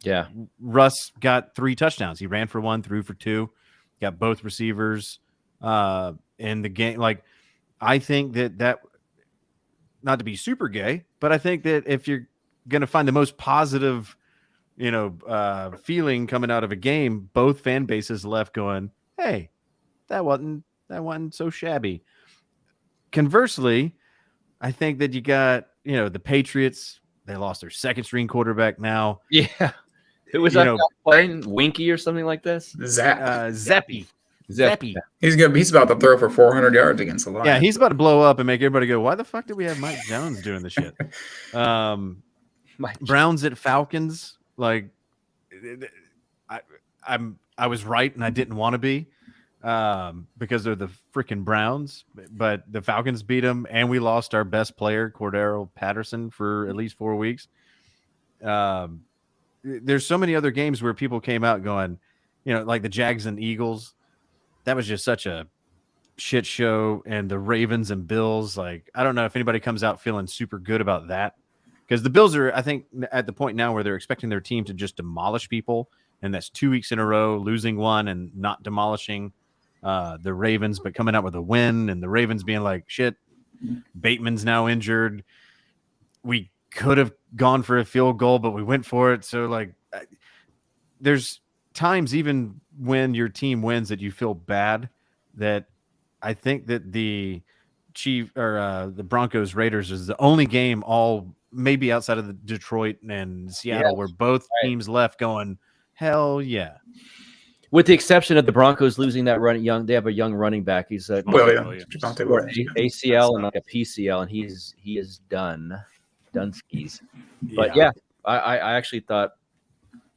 Yeah. Russ got 3 touchdowns. He ran for 1, threw for 2. got both receivers in the game. Like, I think that not to be super gay, but I think that if you're going to find the most positive, feeling coming out of a game, both fan bases left going, hey, that wasn't so shabby. Conversely, I think that you got, the Patriots, they lost their second string quarterback now. Yeah. Who was that playing? Winky or something like this? Zappy. He's about to throw for 400 yards against the Lions. Yeah, he's about to blow up and make everybody go, why the fuck did we have Mike Jones doing the shit? Browns at Falcons, like, I was right and I didn't want to be because they're the freaking Browns, but the Falcons beat them and we lost our best player, Cordero Patterson, for at least 4 weeks. There's so many other games where people came out going, like the Jags and Eagles. That was just such a shit show. And the Ravens and Bills, like, I don't know if anybody comes out feeling super good about that, because the Bills are, I think, at the point now where they're expecting their team to just demolish people. And that's 2 weeks in a row, losing one and not demolishing the Ravens, but coming out with a win. And the Ravens being like, shit, Bateman's now injured. We could have gone for a field goal, but we went for it. So, like, there's times even when your team wins that you feel bad. That I think that the the Broncos Raiders is the only game, all maybe outside of the Detroit and Seattle, where both teams left going, hell yeah. With the exception of the Broncos losing that they have a young running back. He's ACL and like a PCL, and he is done skis. But I actually thought,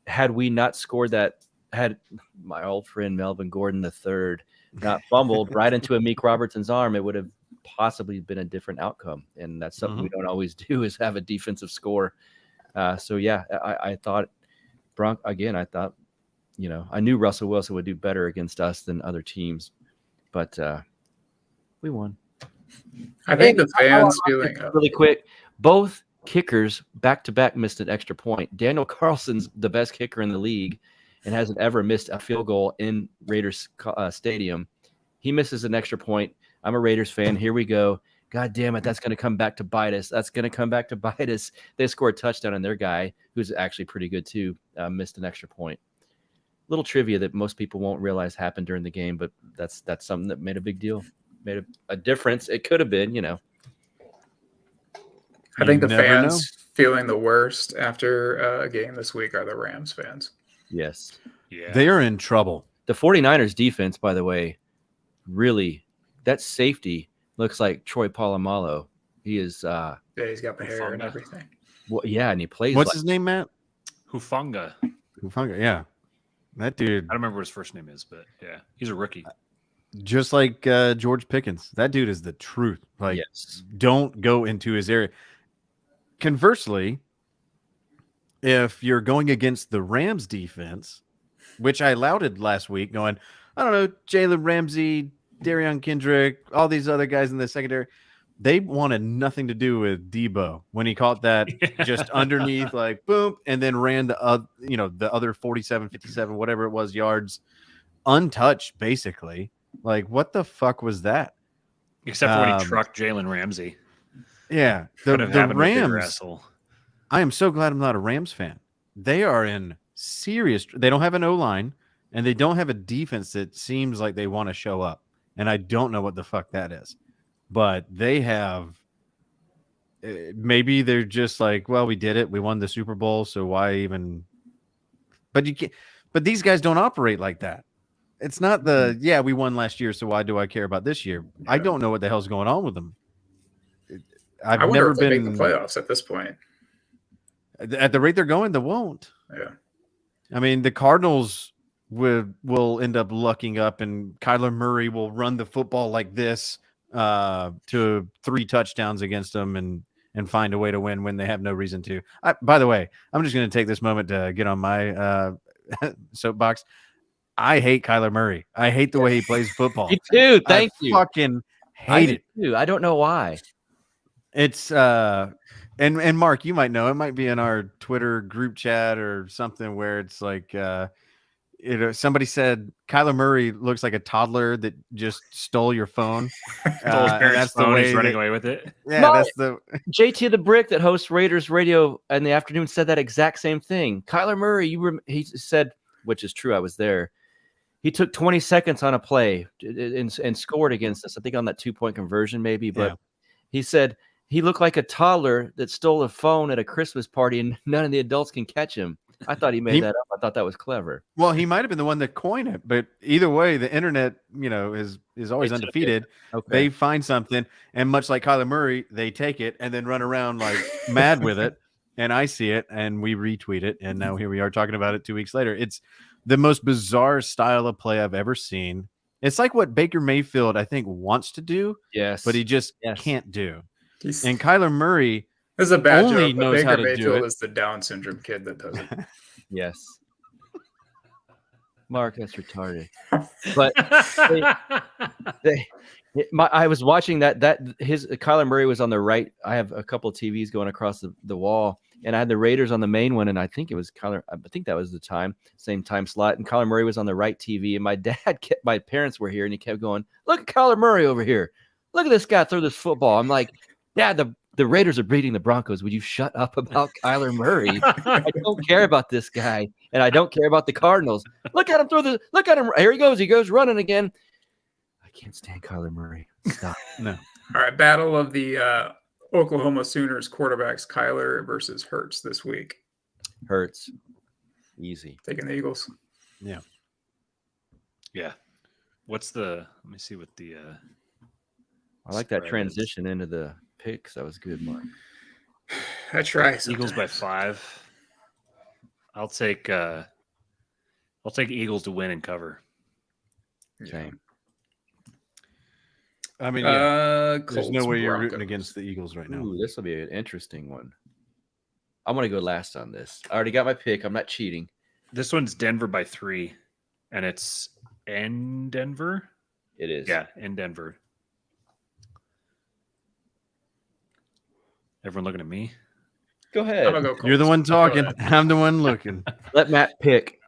had we not scored that, had my old friend Melvin Gordon III not fumbled right into Amik Robertson's arm, it would have possibly been a different outcome. And that's something we don't always do, is have a defensive score. I thought I thought, I knew Russell Wilson would do better against us than other teams, but we won. I think the fans feeling really quick. Both kickers back-to-back missed an extra point. Daniel Carlson's the best kicker in the league and hasn't ever missed a field goal in Raiders Stadium. He misses an extra point. I'm a Raiders fan. Here we go. God damn it. That's going to come back to bite us. They scored a touchdown, and their guy, who's actually pretty good too, missed an extra point. Little trivia that most people won't realize happened during the game, but that's something that made a big deal, made a difference. It could have been, I think the fans feeling the worst after a game this week are the Rams fans. Yes. Yeah. They are in trouble. The 49ers defense, by the way, really, that safety looks like Troy Polamalu. He is he's got the hair and everything. Well, yeah, and he plays. What's his name, Matt? Hufanga. Yeah. That dude. I don't remember what his first name is, but yeah, he's a rookie. Just like George Pickens. That dude is the truth. Like, don't go into his area. Conversely, if you're going against the Rams defense, which I lauded last week, going, I don't know, Jalen Ramsey, Darion Kendrick, all these other guys in the secondary, they wanted nothing to do with Debo when he caught that just underneath, like, boom, and then ran the other 47, 57, whatever it was, yards untouched, basically. Like, what the fuck was that? Except for when he trucked Jalen Ramsey. Yeah, the Rams. I am so glad I'm not a Rams fan. They are in serious. They don't have an O-line, and they don't have a defense that seems like they want to show up. And I don't know what the fuck that is. But they have. Maybe they're just like, well, we did it. We won the Super Bowl, so why even? But you can't. But these guys don't operate like that. It's not we won last year, so why do I care about this year? Yeah. I don't know what the hell's going on with them. I wonder if they make the playoffs at this point. At the rate they're going, they won't. Yeah. I mean, the Cardinals will end up lucking up, and Kyler Murray will run the football like this to 3 touchdowns against them and find a way to win when they have no reason to. By the way, I'm just going to take this moment to get on my soapbox. I hate Kyler Murray. I hate the way he plays football. Me too. Thank you. Fucking hate it. Too. I don't know why. It's and Mark, you might know, it might be in our Twitter group chat or something where it's like somebody said Kyler Murray looks like a toddler that just stole your phone. Stole his And parents' that's the phone, way he's running that- away with it. Yeah, No. that's the JT the Brick that hosts Raiders Radio in the afternoon said that exact same thing. Kyler Murray, he said, which is true. I was there. He took 20 seconds on a play and scored against us. I think on that 2-point conversion, maybe. But Yeah. he said he looked like a toddler that stole a phone at a Christmas party, and none of the adults can catch him. I thought he made that up. I thought that was clever. well, he might have been the one that coined it, but either way, the internet, is always They took it. undefeated. Okay. They find something, and much like Kyler Murray, they take it and then run around like mad with it. And I see it, and we retweet it, and now here we are talking about it 2 weeks later. It's the most bizarre style of play I've ever seen. It's like what Baker Mayfield, I think, wants to do, Yes. but he just Yes. can't do. He's, And Kyler Murray, this is a bad only joke, but knows how Baker to do Mayfield it. is the Down syndrome kid that does it. Yes. Mark, that's retarded. But I was watching that his Kyler Murray was on the right. I have a couple of TVs going across the wall, and I had the Raiders on the main one, and I think it was Kyler. I think that was the same time slot, and Kyler Murray was on the right TV. And my parents were here, and he kept going, "Look at Kyler Murray over here. Look at this guy throw this football." I'm like, "Dad, the Raiders are beating the Broncos. Would you shut up about Kyler Murray? I don't care about this guy, and I don't care about the Cardinals. Look at him look at him. Here he goes. He goes running again. I can't stand Kyler Murray. Stop." no. All right, battle of the Oklahoma Sooners quarterbacks, Kyler versus Hurts this week. Hurts. Easy. Taking the Eagles. Yeah. Let me see what the I like that spread is. transition into the picks. That was good, Mark. I try. Eagles by 5. I'll take Eagles to win and cover. Same. I mean, Colts, there's no way you're rooting Broncos. against the Eagles right now. Ooh, this will be an interesting one. I'm going to go last on this. I already got my pick. I'm not cheating. This one's Denver by 3, and it's in Denver. It is. Yeah, in Denver. Everyone looking at me. Go ahead. I'm gonna go Colts. You're the one Go talking. ahead. I'm the one looking. Let Matt pick.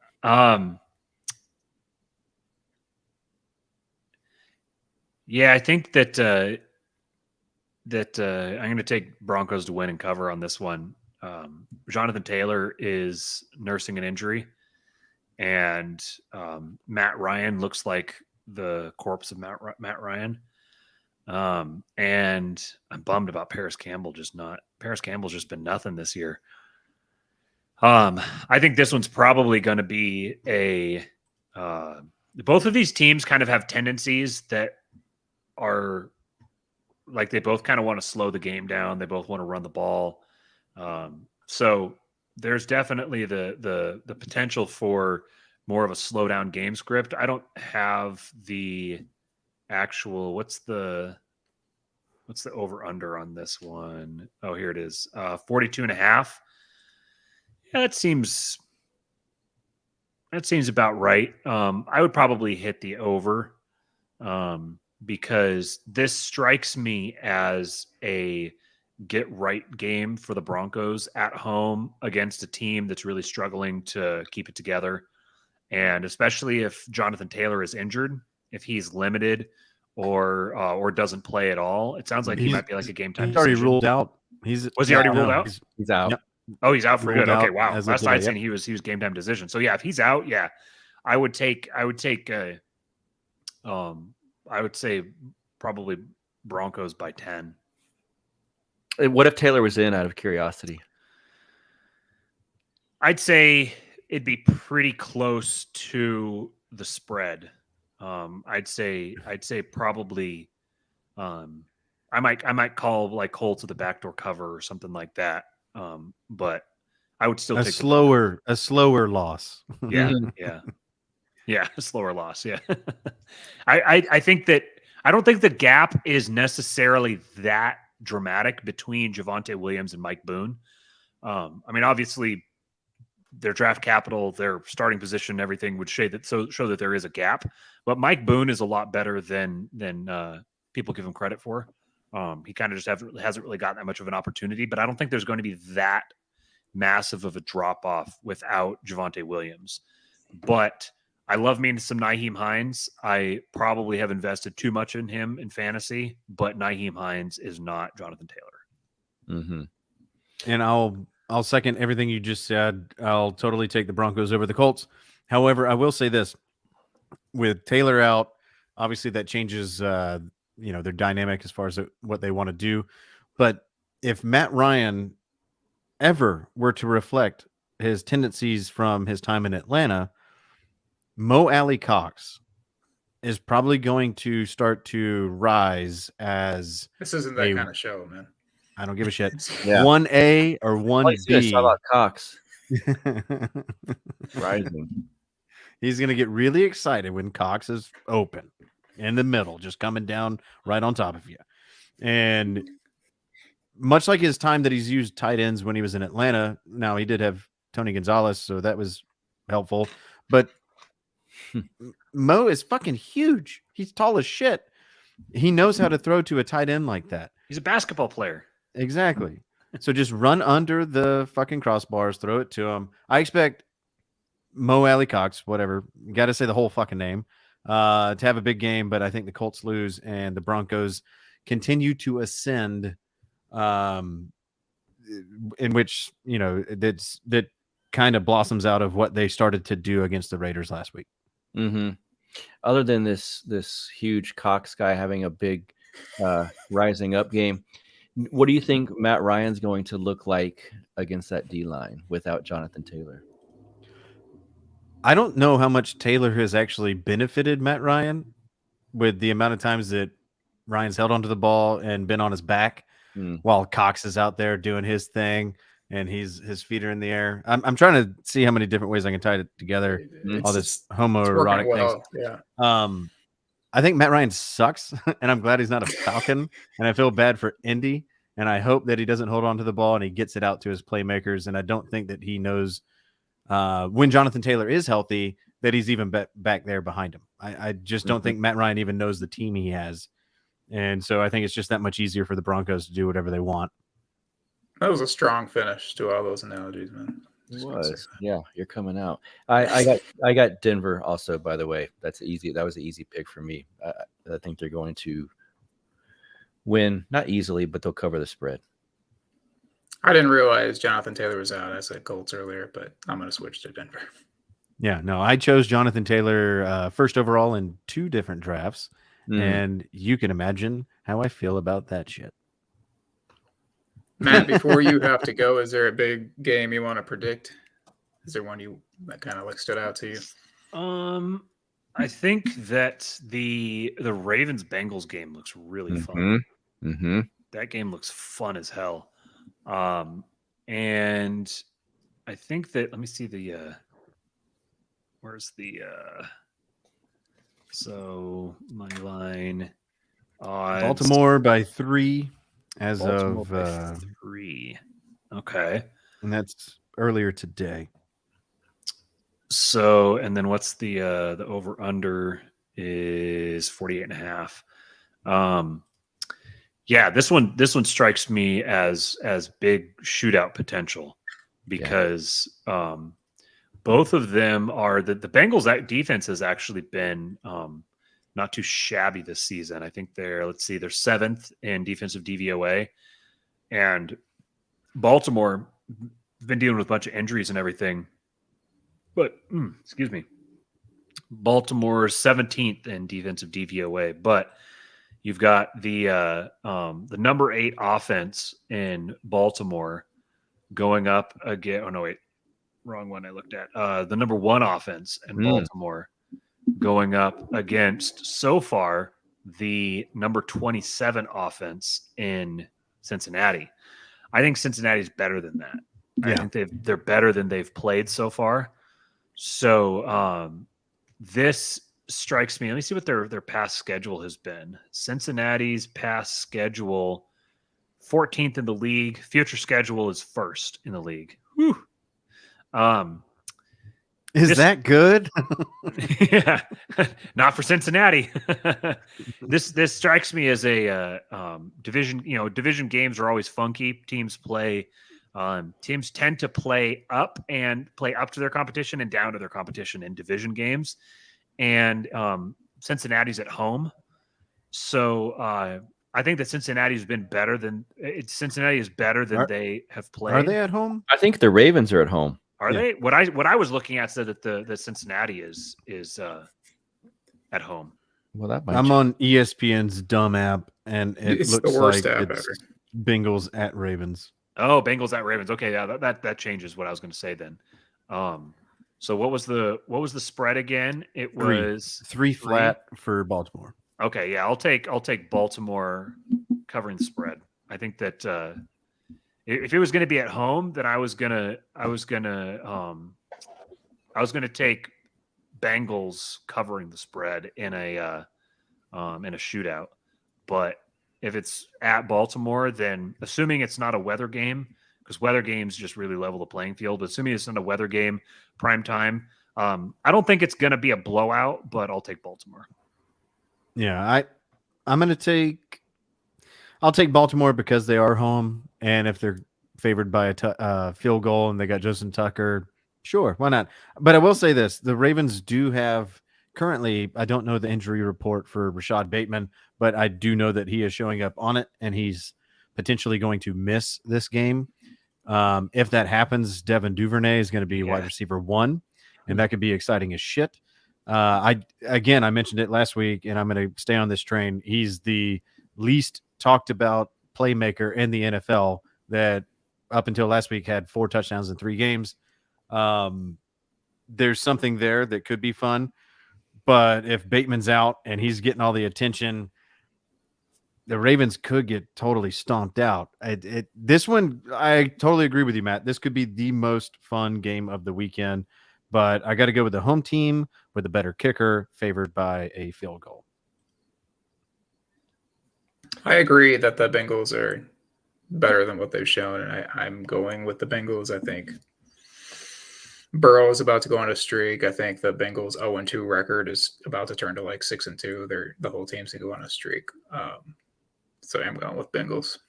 Yeah, I think that I'm going to take Broncos to win and cover on this one. Jonathan Taylor is nursing an injury, and Matt Ryan looks like the corpse of Matt Ryan. And I'm bummed about Paris Campbell. Paris Campbell's just been nothing this year. I think this one's probably going to be both of these teams kind of have tendencies that are like they both kind of want to slow the game down. They both want to run the ball. So there's definitely the potential for more of a slow down game script. I don't have the actual, what's the over under on this one? Oh, here it is. 42.5. Yeah, that seems about right. I would probably hit the over. Because this strikes me as a get right game for the Broncos at home against a team that's really struggling to keep it together. And especially if Jonathan Taylor is injured, if he's limited or doesn't play at all, it sounds like he might be like a game time He's already decision. ruled out. Was he already ruled out? He's out. Yep. Oh, he's out for Ruled good. Okay, out wow. as of Last I'd today, seen he was game time decision. So yeah, if he's out, yeah, I would say probably Broncos by 10. What if Taylor was in out of curiosity? I'd say it'd be pretty close to the spread. I'd say probably I might call like Colts to the backdoor cover or something like that. But I would still a take slower loss. Yeah, a slower loss. Yeah, I think that I don't think the gap is necessarily that dramatic between Javonte Williams and Mike Boone. I mean, obviously, their draft capital, their starting position, everything would show that there is a gap. But Mike Boone is a lot better than people give him credit for. He kind of just hasn't really gotten that much of an opportunity. But I don't think there's going to be that massive of a drop off without Javonte Williams. But I love me some Nyheim Hines. I probably have invested too much in him in fantasy, but Nyheim Hines is not Jonathan Taylor. Mm-hmm. And I'll second everything you just said. I'll totally take the Broncos over the Colts. However, I will say this: with Taylor out, obviously that changes, their dynamic as far as what they want to do. But if Matt Ryan ever were to reflect his tendencies from his time in Atlanta, Mo Alley Cox is probably going to start to rise as This isn't that kind of show, man. I don't give a shit. Yeah. 1A or 1B. About Cox rising. He's going to get really excited when Cox is open in the middle, just coming down right on top of you. And much like his time that he's used tight ends when he was in Atlanta, now he did have Tony Gonzalez, so that was helpful. But Mo is fucking huge. He's tall as shit. He knows how to throw to a tight end like that. He's a basketball player. Exactly. So just run under the fucking crossbars, throw it to him. I expect Mo Alley Cox, whatever, got to say the whole fucking name, to have a big game, but I think the Colts lose and the Broncos continue to ascend, in which, that kind of blossoms out of what they started to do against the Raiders last week. Mm-hmm. Other than this huge Cox guy having a big rising up game, what do you think Matt Ryan's going to look like against that D line without Jonathan Taylor? I don't know how much Taylor has actually benefited Matt Ryan with the amount of times that Ryan's held onto the ball and been on his back while Cox is out there doing his thing and his feet are in the air. I'm trying to see how many different ways I can tie it together. All this homoerotic things. Yeah. I think Matt Ryan sucks, and I'm glad he's not a Falcon, and I feel bad for Indy, and I hope that he doesn't hold on to the ball and he gets it out to his playmakers, and I don't think that he knows when Jonathan Taylor is healthy that he's even back there behind him. I just don't think Matt Ryan even knows the team he has, and so I think it's just that much easier for the Broncos to do whatever they want. That was a strong finish to all those analogies, man. It was. Yeah, you're coming out. I got Denver also, by the way. That was an easy pick for me. I think they're going to win, not easily, but they'll cover the spread. I didn't realize Jonathan Taylor was out. I said Colts earlier, but I'm going to switch to Denver. Yeah, no, I chose Jonathan Taylor first overall in 2 different drafts, and you can imagine how I feel about that shit. Matt, before you have to go, is there a big game you want to predict? Is there one that kind of stood out to you? I think that the Ravens Bengals game looks really fun. Mm-hmm. That game looks fun as hell. And I think that let me see the where's the so money line odds. Baltimore by 3 as Baltimore by of 3. Okay. And that's earlier today. So, and then what's the over under is 48.5. Yeah, this one strikes me as big shootout potential because both of them are the Bengals defense has actually been not too shabby this season. I think they're 7th in defensive DVOA, and Baltimore been dealing with a bunch of injuries and everything. But excuse me, Baltimore 17th in defensive DVOA, but you've got the number 8 offense in Baltimore going up again. Oh no, wait, wrong one. I looked at the number 1 offense in Baltimore going up against so far the number 27 offense in Cincinnati. I think Cincinnati's better than that. I think they're better than they've played so far. So this strikes me. Let me see what their past schedule has been. Cincinnati's past schedule, 14th in the league. Future schedule is 1st in the league. Whew. Is that good? Yeah, not for Cincinnati. This strikes me as a division. Division games are always funky. Teams play Teams tend to play up to their competition and down to their competition in division games, and Cincinnati's at home, so I think that Cincinnati is better than they have played. Are they at home? I think the Ravens are at home. Are Yeah. they? What I was looking at said that the Cincinnati is at home. Well, that might I'm change. on ESPN's dumb app, and it It's the looks worst like app it's ever. Bengals at Ravens. Oh, Bengals at Ravens. Okay, yeah, that changes what I was going to say then. So what was the spread again? It was 3 flat for Baltimore. Okay, yeah, I'll take Baltimore covering the spread. I think that if it was going to be at home, then I was gonna take Bengals covering the spread in a shootout. But if it's at Baltimore, then assuming it's not a weather game, because weather games just really level the playing field. But assuming it's not a weather game, prime time, I don't think it's going to be a blowout, but I'll take Baltimore. Yeah, I'll take Baltimore because they are home, and if they're favored by a field goal and they got Justin Tucker, sure, why not? But I will say this: the Ravens do have currently. I don't know the injury report for Rashad Bateman, but I do know that he is showing up on it, and he's potentially going to miss this game. If that happens, Devin Duvernay is going to be wide receiver 1, and that could be exciting as shit. I mentioned it last week, and I'm going to stay on this train. He's the least talked about playmaker in the NFL that up until last week had 4 touchdowns in 3 games. There's something there that could be fun, but if Bateman's out and he's getting all the attention, the Ravens could get totally stomped out. This one, I totally agree with you, Matt. This could be the most fun game of the weekend, but I got to go with the home team with a better kicker favored by a field goal. I agree that the Bengals are better than what they've shown, and I'm going with the Bengals. I think Burrow is about to go on a streak. I think the Bengals 0-2 record is about to turn to like 6-2. The whole team's going to go on a streak. So I'm going with Bengals.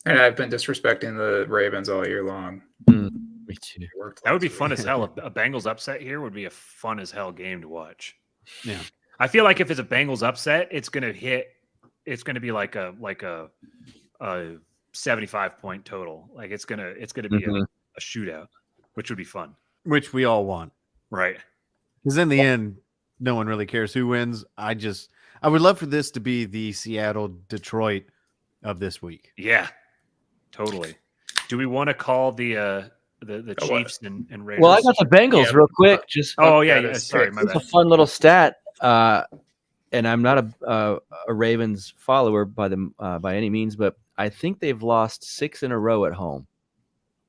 And I've been disrespecting the Ravens all year long. Me too. That would be fun as hell. A Bengals upset here would be a fun as hell game to watch. Yeah. I feel like if it's a Bengals upset, it's going to be like a 75-point total. Like it's going to be a shootout, which would be fun. Which we all want. Right. Because in the end, no one really cares who wins. I would love for this to be the Seattle-Detroit of this week. Yeah, totally. Do we want to call the Chiefs and Raiders? Well, I got the Bengals real quick. Just sorry, my it's bad. a fun little stat. And I'm not a Ravens follower by any means, but I think they've lost 6 in a row at home.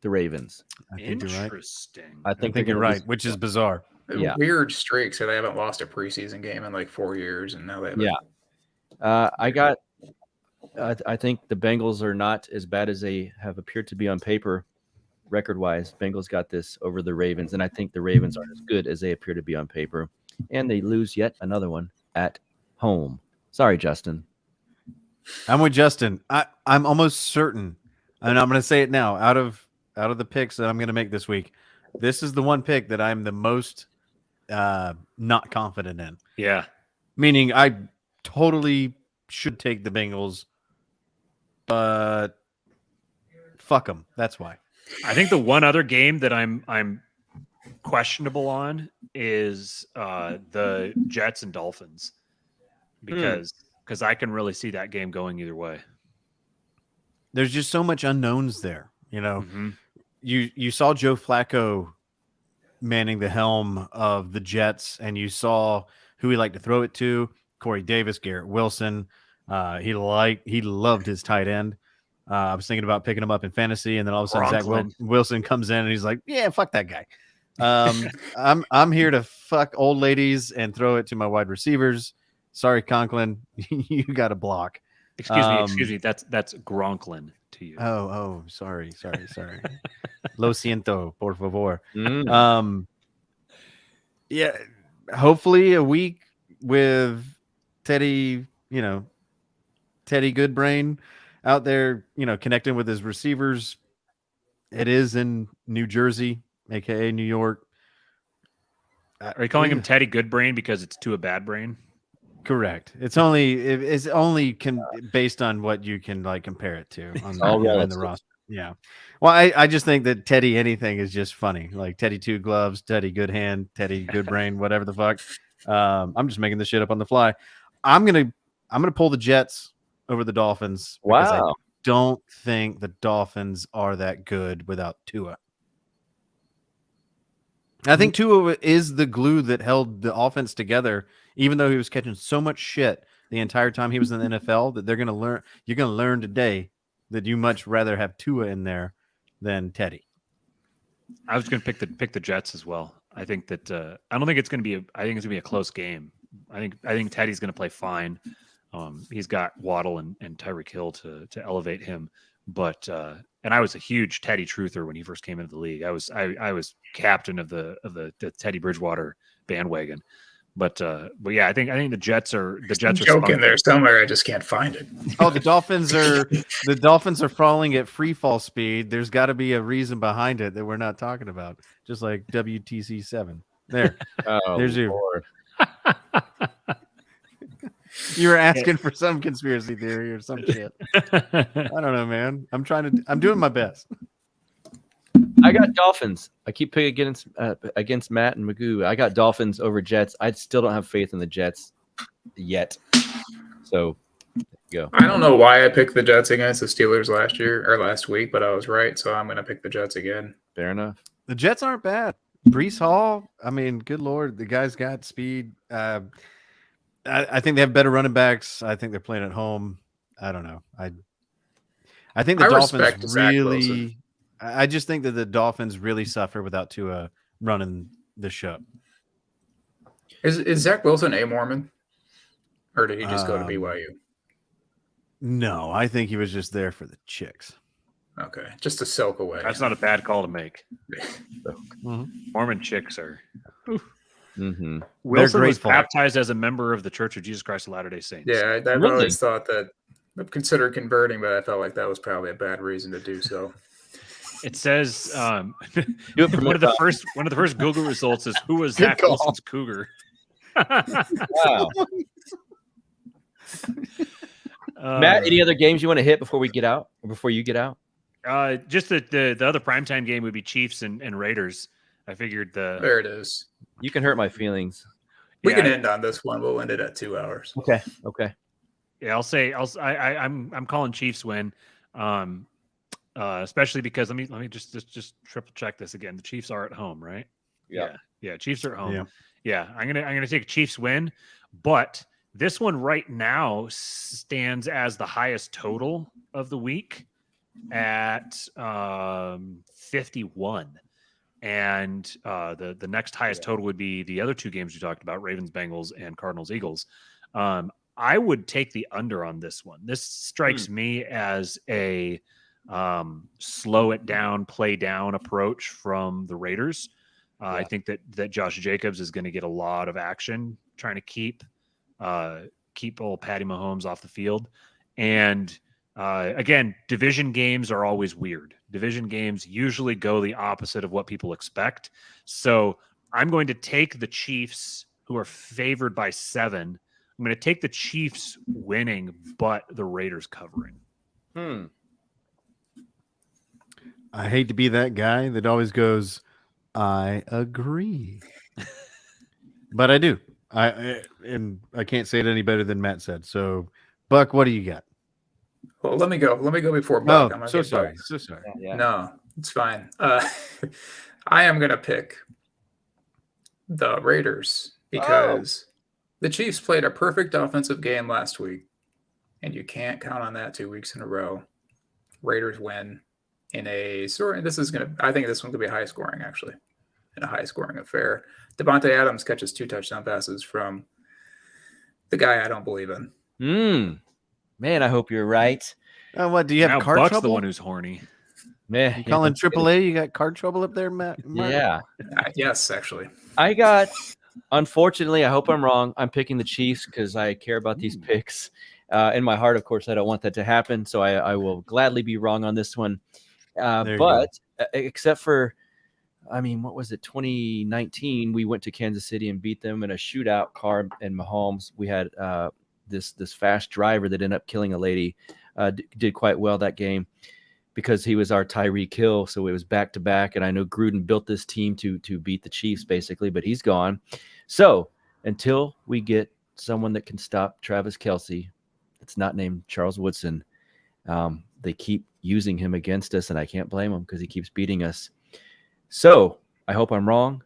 The Ravens. I think you're right. Interesting. I think you're right, which is bizarre. Yeah. Weird streak. So they haven't lost a preseason game in like 4 years, and now they have. I think the Bengals are not as bad as they have appeared to be on paper, record-wise. Bengals got this over the Ravens, and I think the Ravens aren't as good as they appear to be on paper. And they lose yet another one at home. Sorry, Justin. I'm with Justin. I'm almost certain, and I'm going to say it now, out of the picks that I'm going to make this week, this is the one pick that I'm the most not confident in. Yeah. Meaning I totally should take the Bengals, but fuck them. That's why. I think the one other game that I'm questionable on is the Jets and Dolphins because I can really see that game going either way. There's just so much unknowns there. You know, you saw Joe Flacco manning the helm of the Jets, and you saw who he liked to throw it to: Corey Davis, Garrett Wilson. He loved his tight end. I was thinking about picking him up in fantasy, and then all of a sudden Zach Wilson comes in, and he's like, "Yeah, fuck that guy." I'm here to fuck old ladies and throw it to my wide receivers. Sorry, Conklin, you got a block. Excuse me. That's Gronklin to you. Oh, sorry. Lo siento, por favor. Yeah, hopefully a week with Teddy Goodbrain out there, connecting with his receivers. It is in New Jersey, aka New York. Are you calling him Teddy Goodbrain because it's Tua Bad Brain? Correct. It's only based on what you can like compare it to on all on the relative. roster. Yeah. Well, I just think that Teddy anything is just funny. Like Teddy Two Gloves, Teddy Good Hand, Teddy Good Brain, whatever the fuck. I'm just making this shit up on the fly. I'm gonna pull the Jets over the Dolphins. Because I Wow. don't think the Dolphins are that good without Tua. I think Tua is the glue that held the offense together, even though he was catching so much shit the entire time he was in the NFL. That they're gonna learn. You're gonna learn today that you much rather have Tua in there than Teddy. I was going to pick the Jets as well. I think that I don't think it's going to be. I think it's going to be a close game. I think Teddy's going to play fine. He's got Waddle and Tyreek Hill to elevate him. But and I was a huge Teddy truther when he first came into the league. I was captain of the Teddy Bridgewater bandwagon. But yeah, I think the Jets are Joke in there somewhere. I just can't find it. Oh, the Dolphins are falling at free fall speed. There's got to be a reason behind it that we're not talking about. Just like WTC 7. There. Oh, There's your. Lord. You were asking for some conspiracy theory or some shit. I don't know, man. I'm doing my best. I got Dolphins. I keep picking against Matt and Magoo. I got Dolphins over Jets. I still don't have faith in the Jets yet. So, there you go. I don't know why I picked the Jets against the Steelers last week, but I was right. So I'm going to pick the Jets again. Fair enough. The Jets aren't bad. Brees Hall, I mean, good Lord, the guy's got speed. I think they have better running backs. I think they're playing at home. I don't know. I think the Dolphins really. I just think that the Dolphins really suffer without Tua running the show. Is Zach Wilson a Mormon, or did he just go to BYU? No, I think he was just there for the chicks. Okay, just to soak away. That's not a bad call to make. Mm-hmm. Mormon chicks are. Mm-hmm. Wilson was grateful. baptized as a member of the Church of Jesus Christ of Latter-day Saints. Yeah, I've Really? always thought that I've considered converting, but I felt like that was probably a bad reason to do so. It says Do it for one of the first Google results is who was Good Zach call. Wilson's cougar. Wow. Matt, any other games you want to hit before we get out or before you get out? Just the other primetime game would be Chiefs and Raiders. I figured There it is. You can hurt my feelings. We Yeah, can end on this one. We'll end it at 2 hours. Okay. Yeah, I'm calling Chiefs win. Especially because let me just triple check this again. The Chiefs are at home, right? Yeah. Yeah, Chiefs are at home. Yeah. Yeah, I'm gonna take Chiefs win, but this one right now stands as the highest total of the week at 51. And the next highest total would be the other two games we talked about, Ravens, Bengals, and Cardinals, Eagles. I would take the under on this one. This strikes me as a slow it down, play down approach from the Raiders. I think that Josh Jacobs is going to get a lot of action trying to keep old Patty Mahomes off the field. And again, division games are always weird. Division games usually go the opposite of what people expect. So I'm going to take the Chiefs, who are favored by 7. I'm going to take the Chiefs winning, but the Raiders covering. I hate to be that guy that always goes, I agree. But I do. And I can't say it any better than Matt said. So, Buck, what do you got? Well, let me go. Let me go before Buck. I'm Oh, gonna so get sorry. Buck. So sorry. Yeah. No, it's fine. I am going to pick the Raiders because the Chiefs played a perfect offensive game last week, and you can't count on that 2 weeks in a row. Raiders win in a sort. I think this one could be high scoring, actually, in a high scoring affair. Devontae Adams catches 2 touchdown passes from the guy I don't believe in. Man, I hope you're right. What do you have? Now Car Buck's trouble? the one who's horny. Man, You calling AAA? You got car trouble up there, Matt? Mark? yeah. Yes, actually. I got, unfortunately, I hope I'm wrong. I'm picking the Chiefs because I care about these picks. In my heart, of course, I don't want that to happen. So I will gladly be wrong on this one. There you But except for, I mean, what was it? 2019, we went to Kansas City and beat them in a shootout. Carr and Mahomes. We had this fast driver that ended up killing a lady. Did quite well that game because he was our Tyreek Hill. So it was back to back. And I know Gruden built this team to beat the Chiefs basically, but he's gone. So until we get someone that can stop Travis Kelce, it's not named Charles Woodson. They keep using him against us, and I can't blame him because he keeps beating us. So I hope I'm wrong,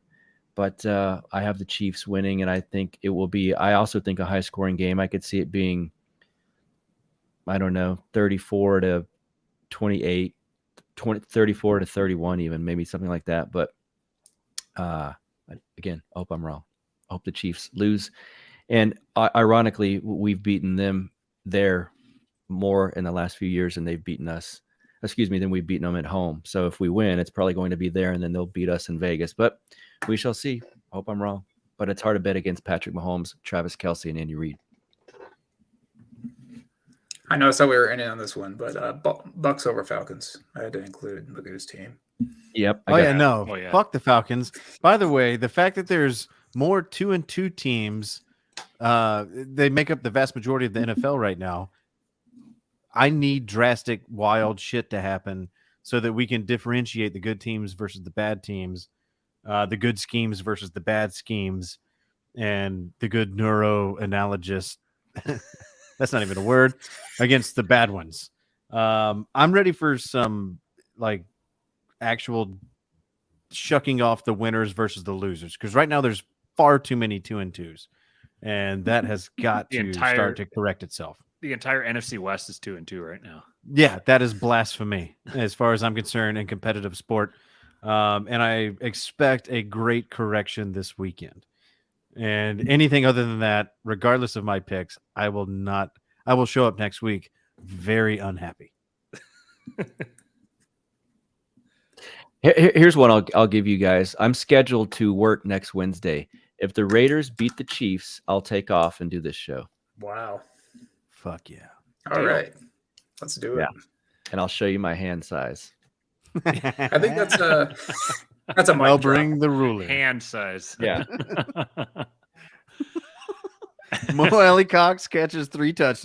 but I have the Chiefs winning, and I think it will be. I also think a high-scoring game. I could see it being, I don't know, 34-28, 34-31, even maybe something like that. But again, I hope I'm wrong. I hope the Chiefs lose. And ironically, we've beaten them there more in the last few years than they've beaten us. Than we've beaten them at home. So if we win, it's probably going to be there, and then they'll beat us in Vegas. But we shall see. I hope I'm wrong. But it's hard to bet against Patrick Mahomes, Travis Kelce, and Andy Reid. I know so we were in on this one, but Bucks over Falcons. I had to include Magoo's team. Yep. Oh yeah, no. Oh, yeah. Fuck the Falcons. By the way, the fact that there's more 2-2 teams, they make up the vast majority of the NFL right now. I need drastic, wild shit to happen so that we can differentiate the good teams versus the bad teams, the good schemes versus the bad schemes, and the good neuro-analogist. That's not even a word, against the bad ones. I'm ready for some like actual shucking off the winners versus the losers, because right now there's far too many 2-2s, and that has got to start to correct itself. The entire NFC West is 2-2 right now. Yeah, that is blasphemy as far as I'm concerned in competitive sport. And I expect a great correction this weekend. And anything other than that, regardless of my picks, I will show up next week very unhappy. Here's one I'll give you guys. I'm scheduled to work next Wednesday. If the Raiders beat the Chiefs, I'll take off and do this show. Wow. Fuck yeah. All right. Let's do it. Yeah. And I'll show you my hand size. I think that's a mic I'll drop. bring the ruler. Hand size. Yeah. Mo Alley Cox catches 3 touchdowns.